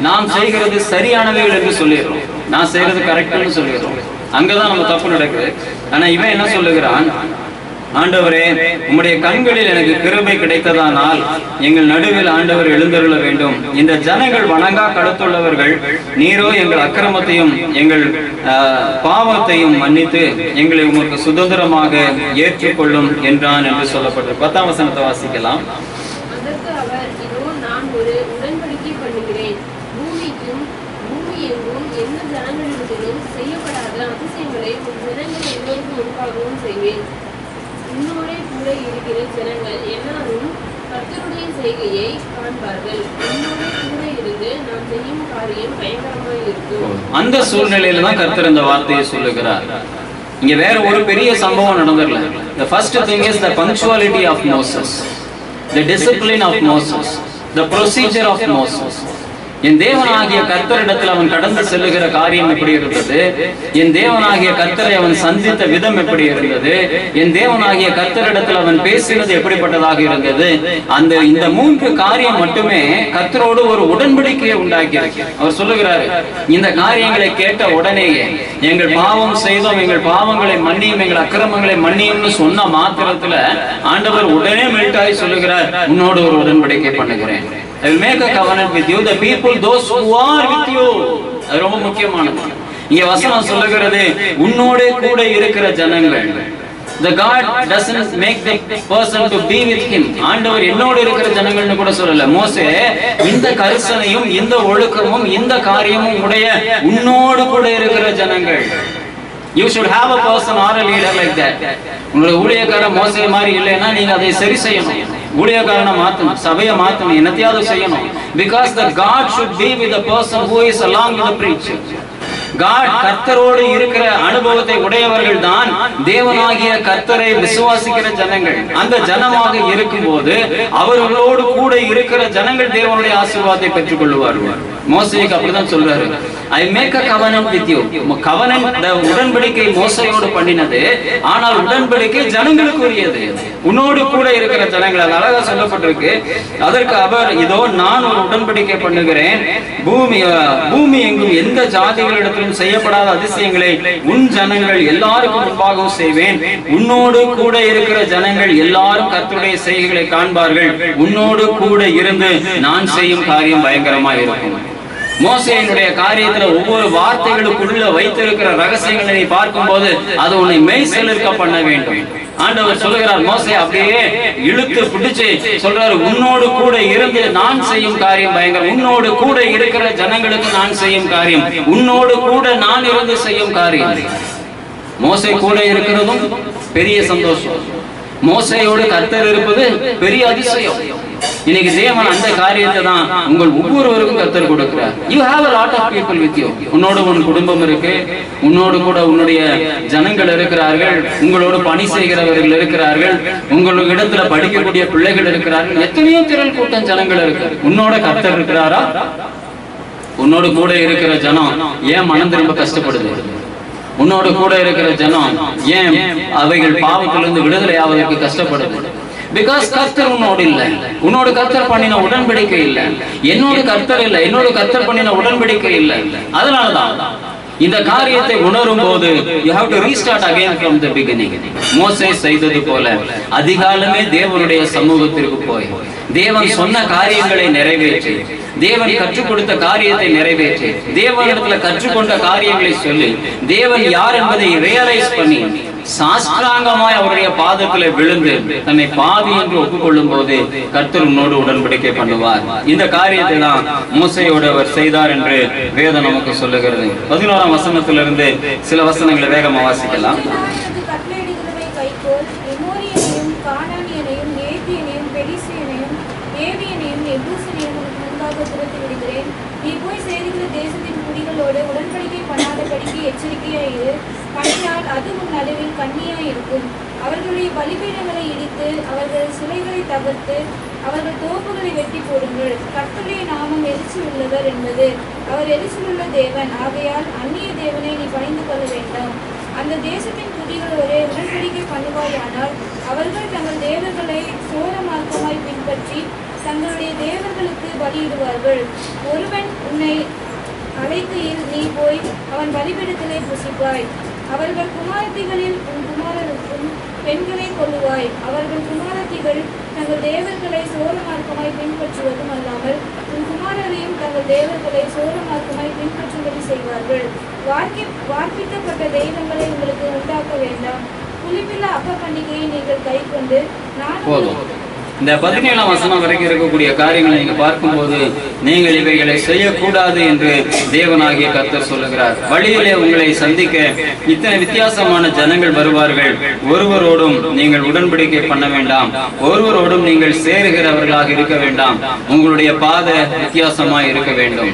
நாம் செய்கிறது சரியானவைகள் என்று சொல்லிடுறோம். நான் செய்யறது கரெக்ட்னு சொல்லிடுறோம். அங்கதான் நம்ம தப்பு நடக்குது. ஆனா இவன் என்ன சொல்லுகிறான், ஆண்டவரே, உம்முடைய கண்களில் எனக்கு கிருபை கிடைத்ததானால் எங்கள் நடுவில் ஆண்டவர் எழுந்தருள வேண்டும். இந்த ஜனங்கள் வணங்கா கழுத்துள்ளவர்கள். நீரோ எங்கள் அக்கிரமத்தையும் எங்கள் பாவத்தையும் மன்னித்து எங்களை உமக்கு சுதந்திரமாக ஏற்றுக்கொள்ளும் என்றான் என்று சொல்லப்பட்டு 10ஆம் வசனத்தை வாசிக்கலாம். அதற்கு அவர், இதோ நான் ஒரு உடன்படிக்கை பண்ணுகிறேன். பூமி எங்கும் எந்த ஜனங்களிடத்திலும் செய்யப்படாத அதிசயங்களை உன் ஜனங்கள் எல்லோருக்கும் முன்பாகவும் செய்வேன். உன்னோடே கூட இருக்கிற ஜனங்கள் எல்லாரும் கர்த்தருடைய செய்கையை காண்பார்கள். உன்னோடே கூட இருந்து நாம் செய்யும் காரியம் பயங்கரமாய் இருக்கும். அந்த சூழ்நிலையில தான் கர்த்தர் இந்த வார்த்தையை சொல்லுகிறார். இங்க வேற ஒரு பெரிய சம்பவம் நடந்துடல. The first thing is the punctuality of Moses, the discipline of Moses, the procedure of Moses. என் தேவனாகிய கர்த்தரிடத்தில் அவன் கடந்து செல்லுகிற காரியம் எப்படி இருந்தது, என் தேவனாகிய கர்த்தரை அவன் சந்தித்த விதம் எப்படி இருந்தது, என் தேவனாகிய கர்த்தரிடத்தில் அவன் பேசினது எப்படிப்பட்டதாக இருந்தது. இந்த 3 காரியம் மட்டுமே கர்த்தரோடு ஒரு உடன்படிக்கையை உண்டாக்கி இருக்கு. அவர் சொல்லுகிறாரு, இந்த காரியங்களை கேட்ட உடனேயே எங்கள் பாவம் செய்தோம், எங்கள் பாவங்களை மன்னியும், எங்கள் அக்கிரமங்களை மன்னியும்னு சொன்ன மாத்திரத்துல ஆண்டவர் உடனே மெல்டாய் சொல்லுகிறார், உன்னோடு ஒரு உடன்படிக்கை பண்ணுகிறேன். I will make a covenant with you, the people, those who are with you. அது ரொம்ப முக்கியமானது. இங்க வசனம் சொல்லுகிறது, உன்னோடே கூட இருக்கிற ஜனங்கள். The God doesn't make the person to be with him. ஆண்டவர் என்னோடு இருக்கிற ஜனங்கள்னு கூட சொல்லல. மோசே, இந்த கரிசனையும் இந்த ஒழுக்கமும் இந்த காரியமும் உடைய உன்னோடு கூட இருக்கிற ஜனங்கள். You should have a person or a leader like that. உங்களுடைய ஊழியக்காரன் மோசே மாதிரி இல்லைன்னா நீங்க அதை சரி செய்யணும். ஊழியக்காரனை மாத்தணும், சபையை மாத்தணும், என்னத்தையாவது செய்யணும். Because the God should be with the person who is along with the preacher. God கர்த்தரோடு இருக்கிற அனுபவத்தை உடையவர்கள் தான் தேவனாகிய கர்த்தரை விசுவாசிக்கிற ஜனங்கள். அந்த ஜனமாக இருக்கும் போது அவர்களோடு கூட இருக்கிற ஜனங்கள் தேவனுடைய ஆசீர்வாதத்தை பெற்றுக் கொள்வார்கள். மோசேக்கு அப்படிதான் சொல்றாரு, I make a covenant with you. covenant உடன்படிக்கை மோசையோடு பண்ணினது, ஆனால் உடன்படிக்கை ஜனங்களுக்குரியது, உன்னோடு கூட இருக்கிற ஜனங்கள். அது அழகா சொல்லப்பட்டிருக்கு. அதற்கு அவர், இதோ நான் ஒரு உடன்படிக்கை பண்ணுகிறேன், பூமி எங்கும் எந்த ஜாதிகளிடத்திலும் செய்யப்படாத அதிசயங்களை உன் ஜனங்கள் எல்லாருக்கும் முன்பாகவும் செய்வேன். உன்னோடு கூட இருக்கிற ஜனங்கள் எல்லாரும் கர்த்தருடைய செய்கைகளை காண்பார்கள். உன்னோடு கூட இருந்து நான் செய்யும் காரியம் பயங்கரமா இருக்கும். மோசேயினுடைய காரியத்துல ஒவ்வொரு வார்த்தைகளுக்குள்ள வைத்திருக்கிற ரகசியங்களை நீ பார்க்கும் போது அது உன்னை மெய்சிலிர்க்க பண்ண வேண்டும். ஆண்டவர் சொல்லுகிறார், மோசே அப்படியே இழுத்து பிடிச்சு சொல்றாரு, உன்னோடு கூட இருந்து நான் செய்யும் காரியம் பயங்கரம். உன்னோடு கூட இருக்கிற ஜனங்களுக்கு நான் செய்யும் காரியம், உன்னோடு கூட நான் இருந்து செய்யும் காரியம். மோசே கூட இருக்கிறதும் பெரிய சந்தோஷம். மோசையோடு கர்த்தர் இருப்பது பெரிய அதிசயம். இன்னைக்கு தேவன் அந்த காரியத்தை தான் உங்கள் ஒவ்வொருவருக்கும் கர்த்தர் கொடுக்கிறார். You have a lot of people with you. உன்னோடு உன் குடும்பம் இருக்கு, உன்னோடு கூட உன்னுடைய ஜனங்கள் இருக்கிறார்கள், உங்களோடு பணி செய்கிறவர்கள் இருக்கிறார்கள், உங்களுக்கு இடத்துல படிக்கக்கூடிய பிள்ளைகள் இருக்கிறார்கள், எத்தனையோ திரள் கூட்டம் ஜனங்கள் இருக்கு. உன்னோட கர்த்தர் இருக்கிறாரா? உன்னோடு கூட இருக்கிற ஜனம் ஏன் மனம் திரும்ப கஷ்டப்படுது? உன்னோடு கூட இருக்கிற ஜனம் ஏன் அவைகள் பாவத்திலிருந்து விடுதலை ஆவதற்கு கஷ்டப்படுது? பிகாஸ் கர்த்தர் உன்னோடு இல்லை. உன்னோடு கர்த்தர் பண்ணின உடன்படிக்கை இல்லை. என்னோடு கர்த்தர் இல்லை, என்னோடு கர்த்தர் பண்ணின உடன்படிக்கை இல்லை. அதனாலதான் இந்த காரியத்தை உணரும் போது you have to restart again from the beginning. மோசே செய்தது போல அதிகாலமே தேவனுடைய சமூகத்திற்கு போய் தேவன் சொன்ன காரியங்களை நிறைவேற்றி, தேவன் கற்றுக் கொடுத்த காரியத்தை நிறைவேற்றி, தேவனிடத்துல கற்றுக்கொண்ட காரியங்களை சொல்லி, தேவன் யார் என்பதை ரியலைஸ் பண்ணி சாஸ்திராங்கமாய் அவருடைய பாதத்துல விழுந்து தன்னை பாவி என்று ஒப்புக்கொள்ளும் போது கர்த்தர் உன்னோடு உடன்படிக்கை பண்ணுவார். இந்த காரியத்தை தான் மோசையோடு அவர் செய்தார் என்று வேதம் நமக்கு சொல்லுகிறது. 11ஆம் வசனத்திலிருந்து சில வசனங்களை வேகமா வாசிக்கலாம். நீ போய் சேருகிற தேசத்தின் குடிகளோடு உடன்படிக்கை பண்ணாதபடிக்கு எச்சரிக்கையாயிரு. பண்ணினால் அது உன் நடுவில் கண்ணியாய் இருக்கும். அவர்களுடைய பலிபீடங்களை இடித்து அவர்கள் சிலைகளை தகர்த்து அவர்கள் தோப்புகளை வெட்டி போடுங்கள். கர்த்தருடைய நாமம் எரிச்சல் உள்ளவர் என்பது. அவர் எரிச்சலுள்ள தேவன். ஆகையால் அந்நிய தேவனை நீ பணிந்து கொள்ள வேண்டாம். அந்த தேசத்தின் குடிகளோடு உடன்படிக்கை பண்ணுவாயானால் அவர்கள் தங்கள் தேவர்களை சோர மார்க்கமாய் பின்பற்றி தங்களுடைய தேவர்களுக்கு பலியிடுவார்கள். ஒருவன் உன்னை அழைக்கையில் நீ போய் அவன் பலிபீடத்திலே புசிப்பாய். அவர்கள் குமாரத்திகளில் உன் குமாரருக்கும் பெண்களை கொள்ளுவாய். அவர்கள் குமாரத்திகள் தங்கள் தேவர்களை சோர மார்க்கமாய் பின்பற்றுவதும் அல்லாமல் உன் குமாரரையும் தங்கள் தேவர்களை சோர மார்க்கமாய் பின்பற்றும்படி செய்வார்கள். வார்ப்பிக்கப்பட்ட தெய்வங்களை உங்களுக்கு உண்டாக்க வேண்டாம். புளிப்பில்லா அப்ப பண்டிகையை நீங்கள் கை கொண்டு நான் இந்த 17ஆம் வசனம் வரைக்கும் இருக்கக்கூடிய காரியங்களை நீங்க பார்க்கும்போது நீங்கள் இவைகளை செய்யக்கூடாது என்று தேவனாகிய கர்த்தர் சொல்லுகிறார். வழியிலே உங்களை சந்திக்க இத்தனை வித்தியாசமான ஜனங்கள் வருவார்கள். ஒருவரோடும் நீங்கள் உடன்படிக்கை பண்ண வேண்டாம், ஒருவரோடும் நீங்கள் சேருகிறவர்களாக இருக்க வேண்டாம். உங்களுடைய பாதை வித்தியாசமாய் இருக்க வேண்டும்,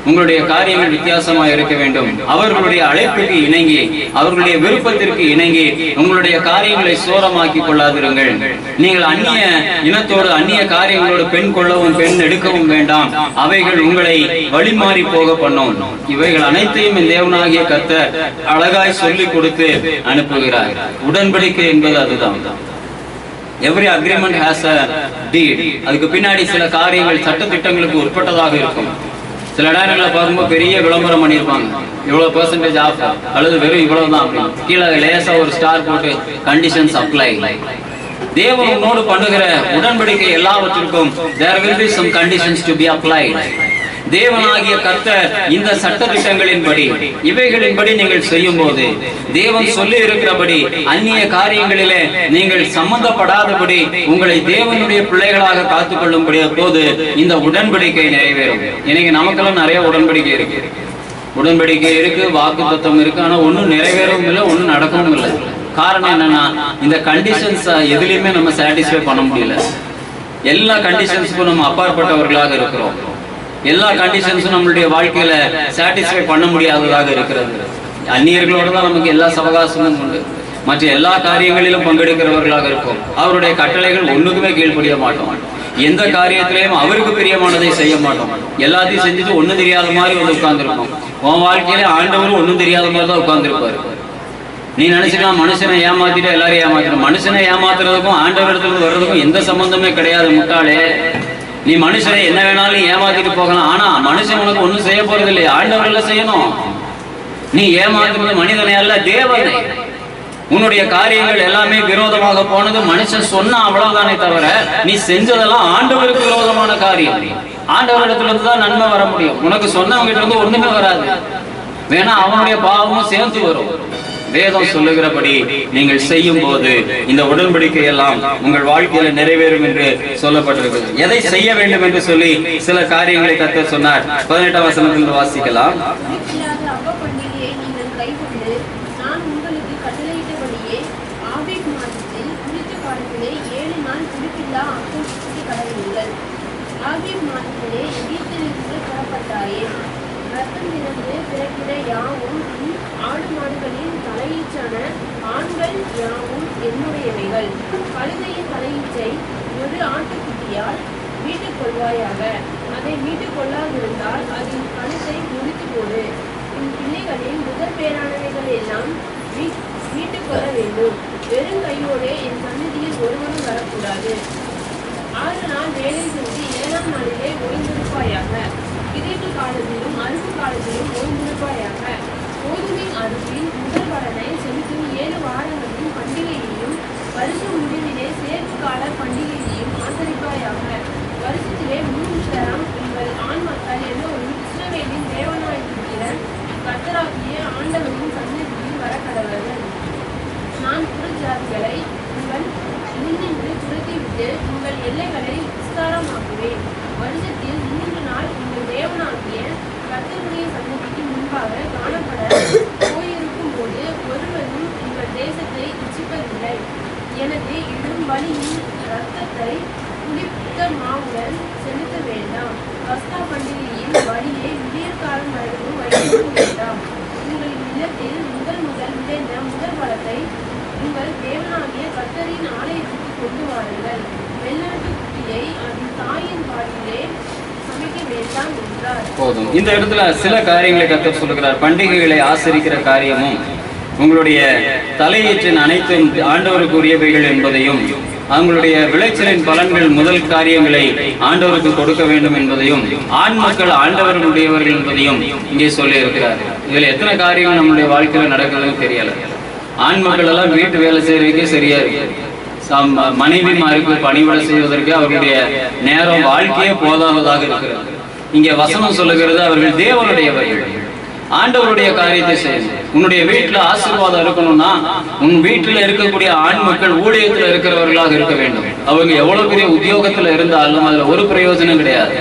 உங்களுடைய காரியங்கள் வித்தியாசமாக இருக்க வேண்டும். அவர்களுடைய அழைப்புக்கு இணங்கி, அவர்களுடைய விருப்பத்திற்கு இணங்கி உங்களுடைய காரியங்களை சோரமாக்கி கொள்ளாதிருங்கள். நீங்கள் அந்நிய இனத்தோடு அந்நிய காரியங்களோடு பெண் கொள்ளவும் பெண் எடுக்கவும் வேண்டாம். அவைகள் உங்களை வழிமாறி போக பண்ணும். இவைகள் அனைத்தையும் இந்த தேவனாகிய கர்த்தர் அழகாய் சொல்லி கொடுத்து அனுப்புகிறார். உடன்படிக்கை என்பது அதுதான். Every agreement has a deed. அதுக்கு பின்னாடி சில காரியங்கள் சட்ட திட்டங்களுக்கு உட்பட்டதாக இருக்கும். சில இடங்களில் பார்க்கும்போது பெரிய விளம்பரம் பண்ணியிருப்பாங்க, இவ்வளவு பெர்சன்டேஜ் ஆஃப் அல்லது வெறும் இவ்வளவுதான் அப்படின்னு கீழே லேசா ஒரு ஸ்டார் போட்டு கண்டிஷன்ஸ் அப்ளை. தேவன் உன்னோடு பண்ணுகிற உடன்படிக்கை எல்லாவற்றிற்கும் there will be some conditions to be applied. தேவனாகிய கர்த்தர் இந்த சட்ட திட்டங்களின்படி இவைகளின்படி நீங்கள் செய்யும் போது, தேவன் சொல்லி இருக்கிறபடி அந்நிய காரியங்களிலே நீங்கள் சம்பந்தப்படாதபடி உங்களை தேவனுடைய பிள்ளைகளாக காத்துக் கொள்ளும்படிய போது இந்த உடன்படிக்கை நிறைவேறும். இன்னைக்கு நமக்கெல்லாம் நிறைய உடன்படிக்கை இருக்கு, உடன்படிக்கை இருக்கு, வாக்கு தத்துவம் இருக்கு, ஆனா ஒன்னும் நிறைவேறவும் இல்லை, ஒன்னும் நடக்கவும் இல்லை. காரணம் என்னன்னா இந்த கண்டிஷன்ஸ் எதுலையுமே நம்ம சாட்டிஸ்ஃபை பண்ண முடியல. எல்லா கண்டிஷன்ஸுக்கும் நம்ம அப்பாற்பட்டவர்களாக இருக்கிறோம். எல்லா கண்டிஷன்ஸும் நம்மளுடைய வாழ்க்கையில சாட்டிஸ்ஃபை பண்ண முடியாததாக இருக்கிறது. அந்நியர்களோட தான் நமக்கு எல்லா சவகாசமும் உண்டு, மற்ற எல்லா காரியங்களிலும் பங்கெடுக்கிறவர்களாக இருக்கும். அவருடைய கட்டளைகள் ஒண்ணுக்குமே கீழ்ப்படிய மாட்டோம். எந்த காரியத்திலையும் அவருக்கு பிரியமானதை செய்ய மாட்டோம். எல்லாத்தையும் செஞ்சுட்டு ஒண்ணும் தெரியாத மாதிரி வந்து உட்கார்ந்துருப்போம். உன் வாழ்க்கையில ஆண்டவரும் ஒண்ணும் தெரியாத மாதிரி தான் உட்கார்ந்துருப்பாரு. நீ நினைச்சுக்கலாம் மனுஷனை ஏமாத்திட்டு எல்லாரையும் ஏமாத்திடும். மனுஷனை ஏமாத்துறதுக்கும் ஆண்டவரிடத்துல வர்றதுக்கும் எந்த சம்பந்தமே கிடையாது முட்டாளே. நீ மனுஷனை என்ன வேணாலும் ஏமாத்திட்டு போகலாம், ஆனா மனுஷன் உனக்கு ஒண்ணும் செய்ய போறது இல்லையா, ஆண்டவர்ல செய்யணும். நீ ஏமாத்துறது மனிதனை அல்ல, தேவனை. உன்னுடைய காரியங்கள் எல்லாமே விரோதமாக போனது மனுஷன் சொன்னா அவ்வளவுதானே தவிர நீ செஞ்சதெல்லாம் ஆண்டவருக்கு விரோதமான காரியம். ஆண்டவரிடத்துல இருந்து தான் நன்மை வர முடியும். உனக்கு சொன்னவங்கிட்ட இருந்து ஒண்ணுமே வராது. வேணா அவனுடைய பாவமும் சேர்ந்து வரும். வேதம் சொல்லுகிறபடி நீங்கள் செய்யும் போது இந்த உடன்படிக்கை எல்லாம் உங்கள் வாழ்க்கையில நிறைவேறும் என்று சொல்லப்பட்டிருக்கிறது. எதை செய்ய வேண்டும் என்று சொல்லி சில காரியங்களை கர்த்தர் சொன்னார். 18ஆம் வசனத்தில் வாசிக்கலாம். பண்டிகையை நீங்கள் கைக்கொண்டு நான் உங்களுக்கு கட்டளையிட்டபடியே ஆபீப் மாதத்தில் குறித்த காலத்திலே 7 நாள் குறிப்பில்லா அப்பம் கடவுளுங்கள். ஆபீப் மாதத்திலே எகிப்திலிருந்து புறப்பட்டாயே. ரத்தம் இருந்து பிறக்கிற யாவும் ஆடு மாடுகளின் தலையீச்சான ஆண்கள் யாவும் என்னுடையவைகள். கழுதையின் தலையீச்சை ஒரு ஆட்டுக்குட்டியால் மீட்டுக் கொள்வாயாக. அதை மீட்டுக் கொள்ளாதிருந்தால் அதன் கழுத்தை முறித்து போடு. உன் பிள்ளைகளின் முதற் பேரானவைகள் எல்லாம் மீட்டுக் கொள்ள வேண்டும். வெறும் கையோடு என் சன்னதியில் ஒருவரும் வரக்கூடாது. 6 நாள் வேலை செஞ்சு 7ஆம் நாளிலே ஓய்ந்திருப்பாயாக. விதைப்பு காலத்திலும் அறுப்பு காலத்திலும் ஓய்ந்திருப்பாயாக. கோதுமை அறுப்பின் முதல் பலனை செலுத்தும் 7 வாரங்களின் பண்டிகையையும் வருஷ முடிவிலே சேர்ப்பு கால பண்டிகையையும் ஆசரிப்பாயாக. வருஷத்திலே 3 தரம் உங்கள் ஆண் மக்கள் எல்லோரும் இஸ்ரவேலின் தேவனாயிருக்கிற கர்த்தராகிய ஆண்டவரின் சன்னதியில் வரக்கடவர்கள். நான் புறஜாதிகளை உங்கள் முன்னின்று துரத்திவிட்டு உங்கள் எல்லைகளை விஸ்தாரமாக்குவேன். வருஷத்தில் 3 நாள் உங்கள் தேவனாகிய கர்த்தருடைய சன்னதிக்கு முன்பாக காணப்பட போயிருக்கும் போது ஒருவரும் உங்கள் தேசத்தை இச்சிப்பதில்லை. எனது இடும் பலியின் இரத்தத்தை புளித்த மாவுடன் செலுத்த வேண்டாம். பஸ்கா பண்டிகையின் பலியை விடியற்காலம் வரைக்கும் வைக்கவும் வேண்டாம். உங்கள் நிலத்தில் முதல் விளைந்த முதல் பழத்தை உங்கள் தேவனாகிய கர்த்தரின் ஆலயத்துக்கு கொண்டு வாருங்கள். வெள்ளாட்டு குட்டியை அதன் தாயின் பாலிலே சமைக்க வேண்டாம் என்றார். போதும். இந்த இடத்துல சில காரியங்களை கர்த்தர் சொல்லுகிறார். பண்டிகைகளை ஆசரிக்கிற காரியமும் உங்களுடைய தலையீற்றின் அனைத்தும் ஆண்டவருக்குரியவைகள் என்பதையும், அவங்களுடைய விளைச்சலின் பலன்கள் முதல் காரியங்களை ஆண்டவருக்கு கொடுக்க வேண்டும் என்பதையும், ஆண் மக்கள் ஆண்டவர்களுடையவர்கள் என்பதையும் இங்கே சொல்லி இருக்கிறார். இதுல எத்தனை காரியங்கள் நம்மளுடைய வாழ்க்கையில நடக்கிறதுன்னு தெரியல. ஆண் மக்கள் எல்லாம் வீட்டு வேலை செய்யறதுக்கே சரியா இருக்கு. மனைவிமாருக்கு பணிவிடை செய்வதற்கு அவர்களுடைய நேரம் வாழ்க்கையே போதாததாக இருக்கிறது. இங்கே வசனம் சொல்லுகிறது அவர்கள் தேவனுடையவர்கள், ஆண்டவருடைய காரியத்தை செய்யணும். உன்னுடைய வீட்டுல ஆசீர்வாதம் இருக்கணும்னா உன் வீட்டுல இருக்கக்கூடிய ஆண் மக்கள் ஊழியத்துல இருக்கிறவர்களாக இருக்க வேண்டும். அவங்க எவ்வளவு பெரிய உத்தியோகத்துல இருந்தாலும் அதுல ஒரு பிரயோஜனம் கிடையாது.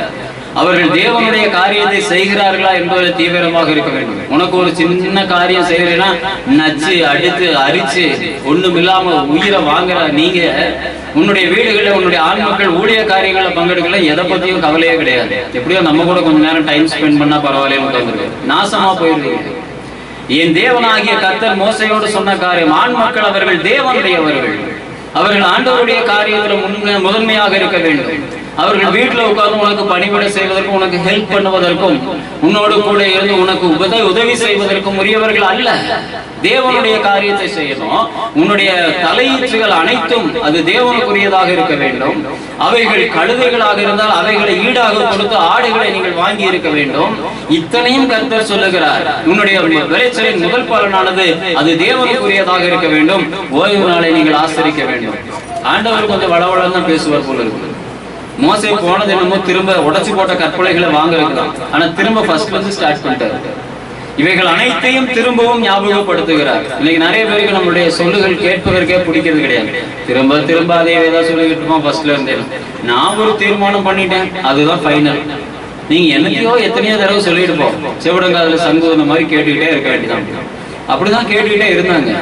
அவர்கள் தேவனுடைய காரியத்தை செய்கிறார்களா என்பதில் தீவிரமாக இருக்க வேண்டும். உனக்கு ஒரு சின்ன காரியம் செய்யறேன்னா நச்சு அடித்து அரிச்சு ஒண்ணும் இல்லாம உயிரை வாங்குற நீங்க உன்னுடைய வீடுகளில் உன்னுடைய ஆண் மக்கள் ஊழிய காரியங்களை பங்கெடுக்கல, எதை பத்தியும் கவலையே கிடையாது. எப்படியோ நம்ம கூட கொஞ்ச நேரம் டைம் ஸ்பெண்ட் பண்ணா பரவாயில்ல, உட்காந்துருக்கு நாசமா போயிருக்கீங்க. என் தேவனாகிய கர்த்தர் மோசையோடு சொன்ன காரியம், ஆண் மக்கள் அவர்கள் தேவனுடையவர்கள், அவர்கள் ஆண்டவருடைய காரியத்துல முதன்மையாக இருக்க வேண்டும். அவர்கள் வீட்டுல உட்கார்ந்து உனக்கு பணிவிடை செய்வதற்கும் உனக்கு ஹெல்ப் பண்ணுவதற்கும் உன்னோடு கூட இருந்து உனக்கு உதவி செய்வதற்கும் உரியவர்கள் அல்ல. தேவனுடைய காரியத்தை செய்யணும். உன்னுடைய தலையீற்றுகள் அனைத்தும் அது தேவனுக்குரியதாக இருக்க வேண்டும். அவைகள் கழுதைகளாக இருந்தால் அவைகளை ஈடாக கொடுத்து ஆடுகளை நீங்கள் வாங்கி இருக்க வேண்டும். இத்தனையும் கர்த்தர் சொல்லுகிறார். உன்னுடைய விளைச்சலின் முதல் பலனானது அது தேவனுக்குரியதாக இருக்க வேண்டும். ஓய்வு நாளை நீங்கள் ஆசரிக்க வேண்டும். ஆண்டவர் கொஞ்சம் வளவளன்னு தான் பேசுவார் போல இருக்கு. மோசே போனது என்னமோ திரும்ப உடைச்சு போட்ட கற்பனைகளை வாங்க வைக்கலாம், ஆனா திரும்ப ஃபர்ஸ்ட்ல இருந்து ஸ்டார்ட் பண்ணிட்டாரு. இவைகள் அனைத்தையும் திரும்பவும் ஞாபகப்படுத்துகிறார். இன்னைக்கு நிறைய பேருக்கு நம்மளுடைய சொல்லுகள் கேட்பதற்கே பிடிக்கிறது கிடையாது. திரும்ப திரும்ப அதே ஏதாவது சொல்லிக்கிட்டு இருப்போம். ஃபர்ஸ்ட்ல இருந்தே நான் ஒரு தீர்மானம் பண்ணிட்டேன், அதுதான் ஃபைனல். நீங்க என்னத்தையோ எத்தனையோ தடவை சொல்லிட்டு போ, செவிடங்காதுல சங்குவந்த மாதிரி கேட்டுக்கிட்டே இருக்க வேண்டியதான். அப்படிதான் கேட்டுக்கிட்டே இருந்தாங்க.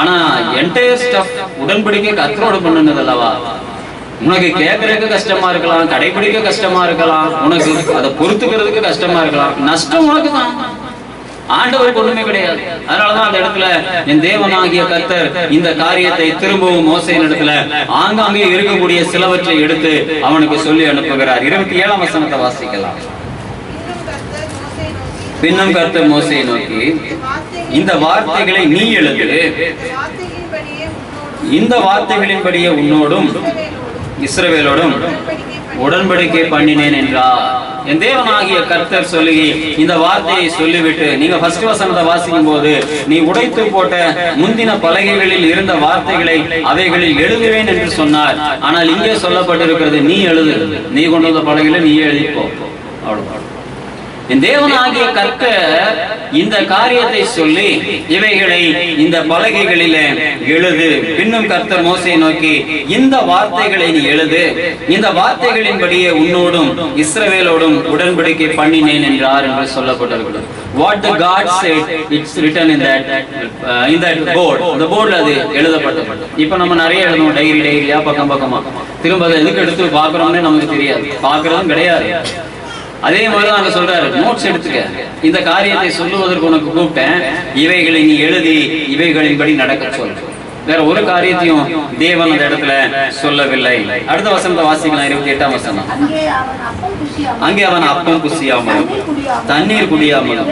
ஆனா என்டையர் ஸ்டஃப் உடன்படிக்கை கர்த்தரோடு பண்ணுனது அல்லவா. உனக்கு கேட்கறதுக்கு கஷ்டமா இருக்கலாம், கடைபிடிக்க கஷ்டமா இருக்கலாம், உனக்கு அதை பொறுத்துக்கிறதுக்கு கஷ்டமா இருக்கலாம். நஷ்டம் உனக்கு தான். ஆண்டவருக்கு ஒண்ணுமே கிடையாது. அதனாலதான் அந்த இடத்துல என் தேவனாகிய கர்த்தர் இந்த காரியத்தை திரும்பவும் மோசேயின் இடத்துல ஆங்காங்கே இருக்கக்கூடிய சிலவற்றை எடுத்து அவனுக்கு சொல்லி அனுப்புகிறார். 27ஆம் வசனத்தை வாசிக்கலாம். பின்னும் கர்த்தர் மோசேயை நோக்கி, இந்த வார்த்தைகளை நீ எழுது, இந்த வார்த்தைகளின்படியே உன்னோடும் இஸ்ரவேலோடும் உடன்படிக்கை பண்ணினேன் என்றார். என் தேவனாகிய கர்த்தர் சொல்லி இந்த வார்த்தையை சொல்லிவிட்டு, நீங்க ஃபர்ஸ்ட் வசனத்தை வாசிக்கும் போது, நீ உடைத்து போட்ட முந்தின பலகைகளில் இருந்த வார்த்தைகளை அவைகளில் எழுதுவேன் என்று சொன்னார். ஆனால் இங்கே சொல்லப்பட்டிருக்கிறது, நீ எழுது, நீ கொண்டு வந்த பலகைகளை நீ எழுதிப்போ. அவ்வளவு. என் தேவனாகிய கர்த்தர் இந்த காரியத்தை சொல்லி இவைகளை இந்த பலகைகளிலே எழுது. பின்னும் கர்த்தர் மோசேயை நோக்கி, இந்த வார்த்தைகளை நீ எழுது, இந்த வார்த்தைகளின்படியே உன்னோடும் இஸ்ரவேலோடும் உடன்படிக்கை பண்ணினேன் என்றார் என்று சொல்லப்பட்டிருக்கிறது. What the God said, it's written in that board. இந்த போர்ட்ல அது எழுதப்பட்டது. இப்ப நம்ம நிறைய எழுதணும், டைரியா பக்கமா திரும்ப அதை எதுக்கு எடுத்து பாக்குறோம்னு நமக்கு தெரியாது, பாக்குறதும் கிடையாது. அதே மாதிரிதான் அங்க சொல்றாரு, நோட்ஸ் எடுத்துக்க, இந்த காரியத்தை சொல்லுவதற்கு உனக்கு கூப்பிட்டேன், இவைகளை நீ எழுதி இவைகளின்படி நடக்க சொல். வேற ஒரு காரியத்தையும் தேவன் அந்த இடத்துல சொல்லவில்லை. அடுத்த வசனத்தை வாசிக்கலாம். 28ஆம் வசனம். அங்கே அவன் அப்பம் புசியாமலும் தண்ணீர் குடியாமலும்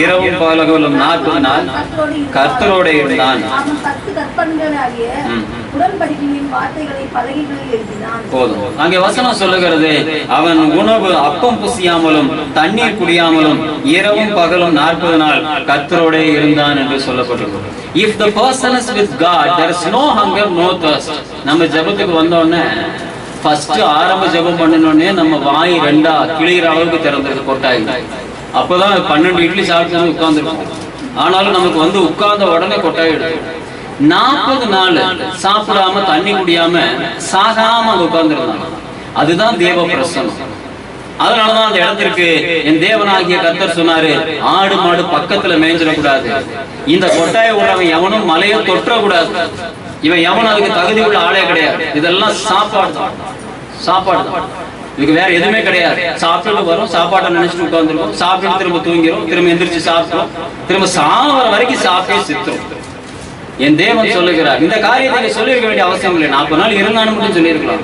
இரவும் பகலும் 40 நாள் கர்த்தரோட இருந்தான். போதும். அங்கே வசனம் சொல்லுகிறது, அவன் உணவு அப்பம் புசியாமலும் தண்ணீர் குடியாமலும் இரவும் பகலும் 40 நாள் கர்த்தரோட இருந்தான் என்று சொல்லப்பட்டிருக்கிறது. If the person is with God, there is no hunger, no thirst. நம்ம ஜெபத்துக்கு வந்தோடனே ஃபர்ஸ்ட் ஆரம்ப ஜெபம் பண்ணனோடனே நம்ம வாய் ரெண்டா கிளிகிற அளவுக்கு திறந்தது கொட்டாய். அப்பதான் 12 இட்லி சாப்பிட்டு உட்கார்ந்துருக்கோம். ஆனாலும் நமக்கு வந்து உட்கார்ந்த உடனே கொட்டாய் எடுத்து 40 நாள் சாப்பிடாம தண்ணி குடியாம சாகாம அங்க உட்கார்ந்துருந்தாங்க. அதுதான் தேவ பிரசன்னம். அதனாலதான் அந்த இடத்திற்கு என் தேவனாகிய கர்த்தர் சொன்னாரு, ஆடு மாடு பக்கத்துல மேய்ஞ்சிடக்கூடாது, இந்த கொட்டாயை உள்ளவன் எவனும் மலையை தொற்றக்கூடாது, இவன் எவனும் அதுக்கு தகுதி உள்ள ஆளே கிடையாது. இதெல்லாம் சாப்பாடு தான், இதுக்கு வேற எதுவுமே கிடையாது. சாப்பிட்டு வரும், சாப்பாட்டை நினைச்சிட்டு உட்காந்துருக்கோம், சாப்பிட்டு திரும்ப தூங்கிறோம், திரும்ப எந்திரிச்சு சாப்பிட்டோம், திரும்ப சாவர வரைக்கும் சாப்பிட்டே சித்தோம். என் தேவன் சொல்லுகிறார், இந்த காரியத்தை சொல்லியிருக்க வேண்டிய அவசியம் இல்லை. 40 நாள் இருந்தாலும் மட்டும் சொல்லியிருக்கலாம்.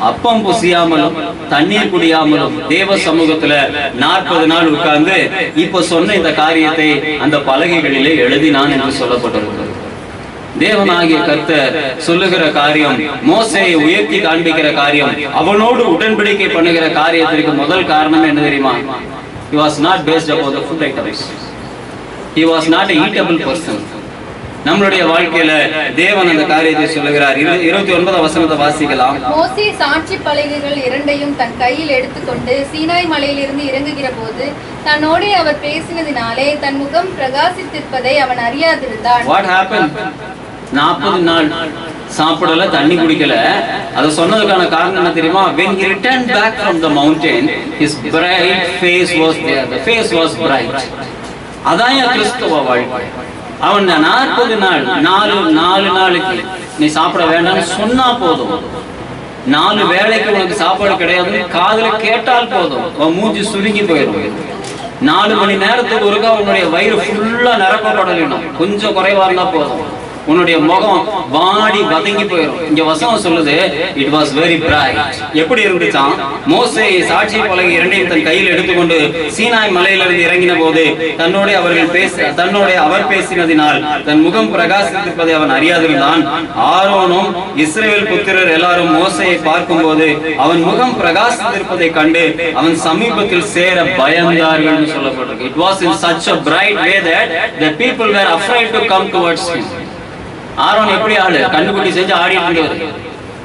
அப்பம் புசியாமலும் தண்ணீர் குடியாமலும் தேவ சமூகத்துல 40 நாள் உட்கார்ந்து இப்ப சொன்ன இந்த காரியத்தை அந்த பலகைகளிலே எழுதினான் என்று சொல்லப்பட்டிருக்கிறது. தேவனாகிய கர்த்தர் சொல்லுகிற காரியம், மோசேயை உயர்த்தி காண்பிக்கிற காரியம், அவனோடு உடன்படிக்கை பண்ணுகிற காரியத்திற்கு முதல் காரணம் என்ன தெரியுமா? He was not based upon the food items. He was not an eatable person. நம்மளுடைய வாழ்க்கையில தேவன் அந்த காரியத்தை சொல்லுகிறார். 29ஆம் வசனத்தை வாசிக்கலாம். மோசே சாட்சி பலகைகள் இரண்டையும் தன் கையில் எடுத்துக்கொண்டு சீனாய் மலையிலிருந்து இறங்குகிற போது தன்னோடே அவர் பேசினதினாலே தன் முகம் பிரகாசித்திருப்பதை அவன் அறியாதிருந்தான். What happened? 40 நாள் சாப்பிடல, தண்ணி குடிக்கல. அது சொன்னதுக்கான காரணம் என்ன தெரியுமா? When he returned back from the mountain, his bright face was there. The face was bright. அதான் கிறிஸ்தவ வாழ்க்கை. அவன் 40 நாள் 4 நாளைக்கு நீ சாப்பிட வேண்டாம்னு சொன்னா போதும், 4 வேளைக்கு உனக்கு சாப்பாடு கிடையாது காதுல கேட்டால் போதும், உன் மூஞ்சி சுருங்கி போயிடும். 4 மணி நேரத்துக்கு ஒருக்கா உன்னுடைய வயிறு ஃபுல்லா நிரப்பப்படணும், கொஞ்சம் குறைவா இருந்தா போதும், உன்னுடைய முகம் வாடி வதங்கி போயிடும். இங்க வசனம் சொல்லுது, இட் வாஸ் வெரி பிரைட். எப்படி இருந்துச்சாம்? மோசே சாட்சி பலகை இரண்டையும் தன் கையில் எடுத்துக்கொண்டு சீனாய் மலையிலிருந்து இறங்கின போது தன்னோட அவர் பேசினதினால் தன் முகம் பிரகாசித்திருப்பதை அவன் அறியாதிருந்தான். ஆரோனும் இஸ்ரவேல் புத்திரர் எல்லாரும் மோசேயை பார்க்கும் போது அவன் முகம் பிரகாசித்திருப்பதை கண்டு அவன் சமீபத்தில் சேர பயந்தார்கள் என்று சொல்லப்பட்டிருக்கு. It was in such a bright way that the people were afraid to come towards him. Aaron எப்படி ஆளு? கண்டுபிடி செஞ்சு ஆடிட்டு இருந்தவர்.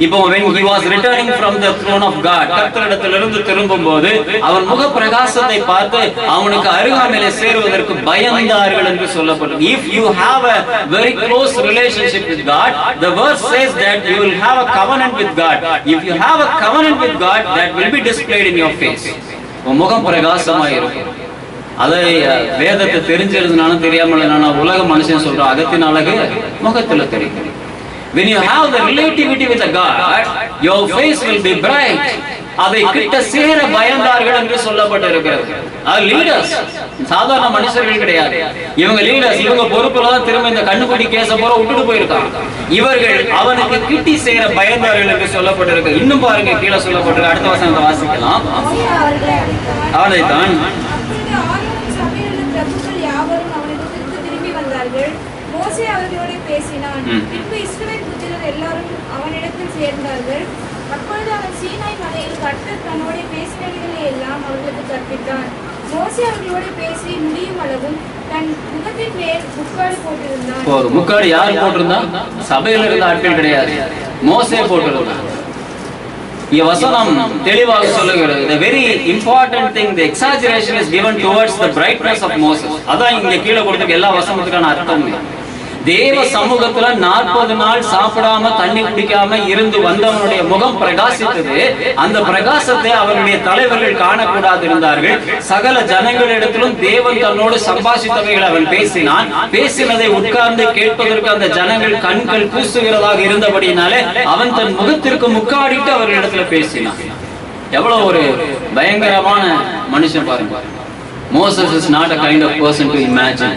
இப்போ when he was returning from the throne of God, கர்த்தரிடத்திலிருந்து திரும்பும் போது அவன் முக பிரகாசத்தை பார்த்து அவனுக்கு அருகாமையிலே சேருவதற்கு பயந்தார்கள் என்று சொல்லப்பட்டது. If you have a very close relationship with God, the verse says that you will have a covenant with God. If you have a covenant with God, that will be displayed in your face. உன் முகம் பிரகாசமா இருக்கும். அதை வேதத்தை தெரிஞ்சிருந்தனாலும் தெரியாமல் உலக மனுஷன் சொல்ற அகத்தின் அழகு முகத்துல தெரியும். When you have the relativity with a God, your face will be bright. அதை கிட்ட சேர பயந்தார்கள் என்று சொல்லப்பட்டிருக்கிறது. அது லீடர்ஸ், சாதாரண மனுஷர்கள் கிடையாது. இவங்க லீடர்ஸ், இவங்க பொறுப்புல தான் திரும்ப இந்த கண்ணுக்குட்டி கேச போற விட்டுட்டு போயிருக்காங்க. இவர்கள் அவனுக்கு கிட்டி சேர பயந்தார்கள் என்று சொல்லப்பட்டிருக்கு. இன்னும் பாருங்க, கீழே சொல்லப்பட்டிருக்கு, அடுத்த வசனத்தை வாசிக்கலாம். அதைத்தான் அப்பொழுது ஆரோனின் சபையிலுள்ள பிரபுக்கள் யாவரும் அவனிடத்திற்கு திரும்பி வந்தார்கள். மோசே அவர்களோடு பேசினான். பின்பு இஸ்ரவேல் புத்திரர் எல்லாரும் அவனிடத்தில் சேர்ந்தார்கள். அப்பொழுது அவன் சீனாய் மலையில் கர்த்தர் தன்னோட பேசினவைகளை எல்லாம் அவர்களுக்கு கற்பித்தான். மோசே அவர்களோடு பேசி முடியும் அளவும் தன் முகத்தின் மேல் முக்காடு போட்டிருந்தான். போதும். முக்காடு யார் போட்டிருந்தா? சபையில இருந்த ஆட்கள் கிடையாது, மோசே போட்டிருந்தான். வசனம் தெளிவாக சொல்லுகிறது. The very important thing, the exaggeration is given towards the brightness of Moses. அதான் இங்க கீழே கொடுத்த எல்லா வசனத்துக்கான அர்த்தம். தேவ சமூகத்துல 40 நாள் சாப்பிடாம தண்ணி குடிக்காம இருந்து வந்தவனுடைய முகம் பிரகாசித்தது. அந்த பிரகாசத்தை அவருடைய தலைவர்கள் காணக்கூடாது இருந்தார்கள். சகல ஜனங்களிடத்திலும் தேவன் தன்னோடு சம்பாஷித்தவைகள் அவன் பேசினான். பேசினதை உட்கார்ந்து கேட்பதற்கு அந்த ஜனங்கள் கண்கள் கூசுகிறதாக இருந்தபடினாலே அவன் தன் முகத்திற்கு முக்காடிட்டு அவர்களிடத்துல பேசினான். எவ்வளவு ஒரு பயங்கரமான மனுஷன் பாருங்க. Moses is not a kind of person to imagine.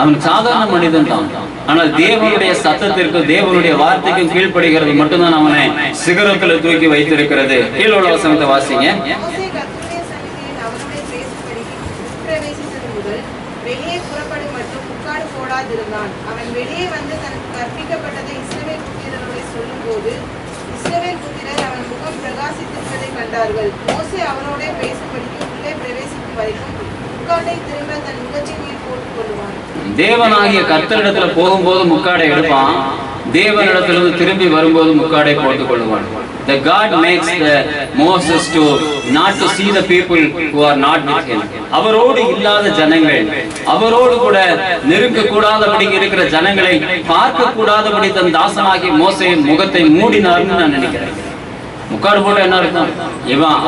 அவன் சாதாரண மனிதன் தான். ஆனால் தேவனுடைய சத்தத்திற்கு, தேவனுடைய வார்த்தைக்கும் கீழ்ப்படுகிறது மட்டும்தான் அவனை சிகரத்துல தூக்கி வைத்திருக்கிறது. கீழே உள்ள வசனத்தை வாசிங்க. மோசே கர்த்தருடைய சந்நிதியில் அவருடைய பேசும்படி உட்பிரவேசித்தது முதல் வெளியே புறப்படும் மட்டும் முக்காடு போடாதிருந்தான். அவன் வெளியே வந்து தனக்கு கற்பிக்கப்பட்டதை இஸ்ரவேல் புத்திரரோடு சொல்லும்போது இஸ்ரவேல் புத்திரர் அவன் முகம் பிரகாசித்திருப்பதை கண்டார்கள். மோசே அவரோட பேசும்படிக்கு உள்ளே பிரவேசிக்கும் வரைக்கும் முக்காடை திரும்ப தன் முகத்தின் மேல் போட்டுக் கொள்வான். தேவனாகிய கர்த்தரிடத்துல போகும்போது முக்காடை எடுப்பான், தேவனிடத்திலிருந்து திரும்பி வரும்போது முக்காடை போட்டுக் கொள்வான். The God makes the Moses to not to see the people who are not with him. அவரோடு இல்லாத ஜனங்கள், அவரோடு கூட நெருங்க கூடாதபடி இருக்கிற ஜனங்களை பார்க்க கூடாதபடி தன் தாசனாகிய மோசேயின் முகத்தை மூடினார்னு நான் நினைக்கிறேன். முக்காடு போட்ட என்ன இருக்கும்?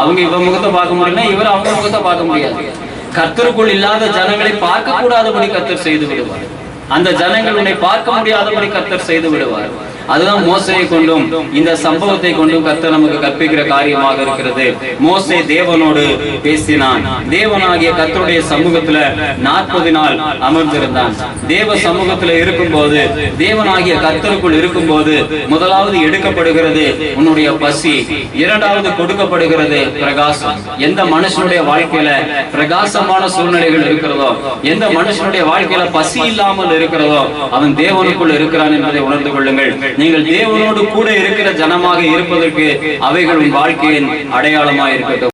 அவங்க இவன் முகத்தை பார்க்க முடியல, இவர் அவங்க முகத்தை பார்க்க முடியாது. கர்த்தருக்குள் இல்லாத ஜனங்களை பார்க்க கூடாதபடி கர்த்தர் செய்து விடுவார். அந்த ஜனங்களை பார்க்க முடியாதபடி கர்த்தர் செய்து விடுவார். அதுதான் மோசையை கொண்டும் இந்த சம்பவத்தை கொண்டும் கர்த்தர் நமக்கு கற்பிக்கிற காரியமாக இருக்கிறது. மோசே தேவனோடு பேசினான். தேவனாகிய கர்த்தருடைய சமூகத்துல 40 நாள் அமர்ந்திருந்தான். தேவ சமூகத்துல இருக்கும் போது, தேவனாகிய கர்த்தருக்குள் இருக்கும் போது, முதலாவது எடுக்கப்படுகிறது உன்னுடைய பசி, இரண்டாவது கொடுக்கப்படுகிறது பிரகாசம். எந்த மனுஷனுடைய வாழ்க்கையில பிரகாசமான சூழ்நிலைகள் இருக்கிறதோ, எந்த மனுஷனுடைய வாழ்க்கையில பசி இல்லாமல் இருக்கிறதோ, அவன் தேவனுக்குள் இருக்கிறான் என்பதை உணர்ந்து கொள்ளுங்கள். நீங்கள் தேவனோடு கூட இருக்கிற ஜனமாக இருப்பதற்கு அவைகள் வாழ்க்கையின் அடையாளமாக இருக்கட்டும்.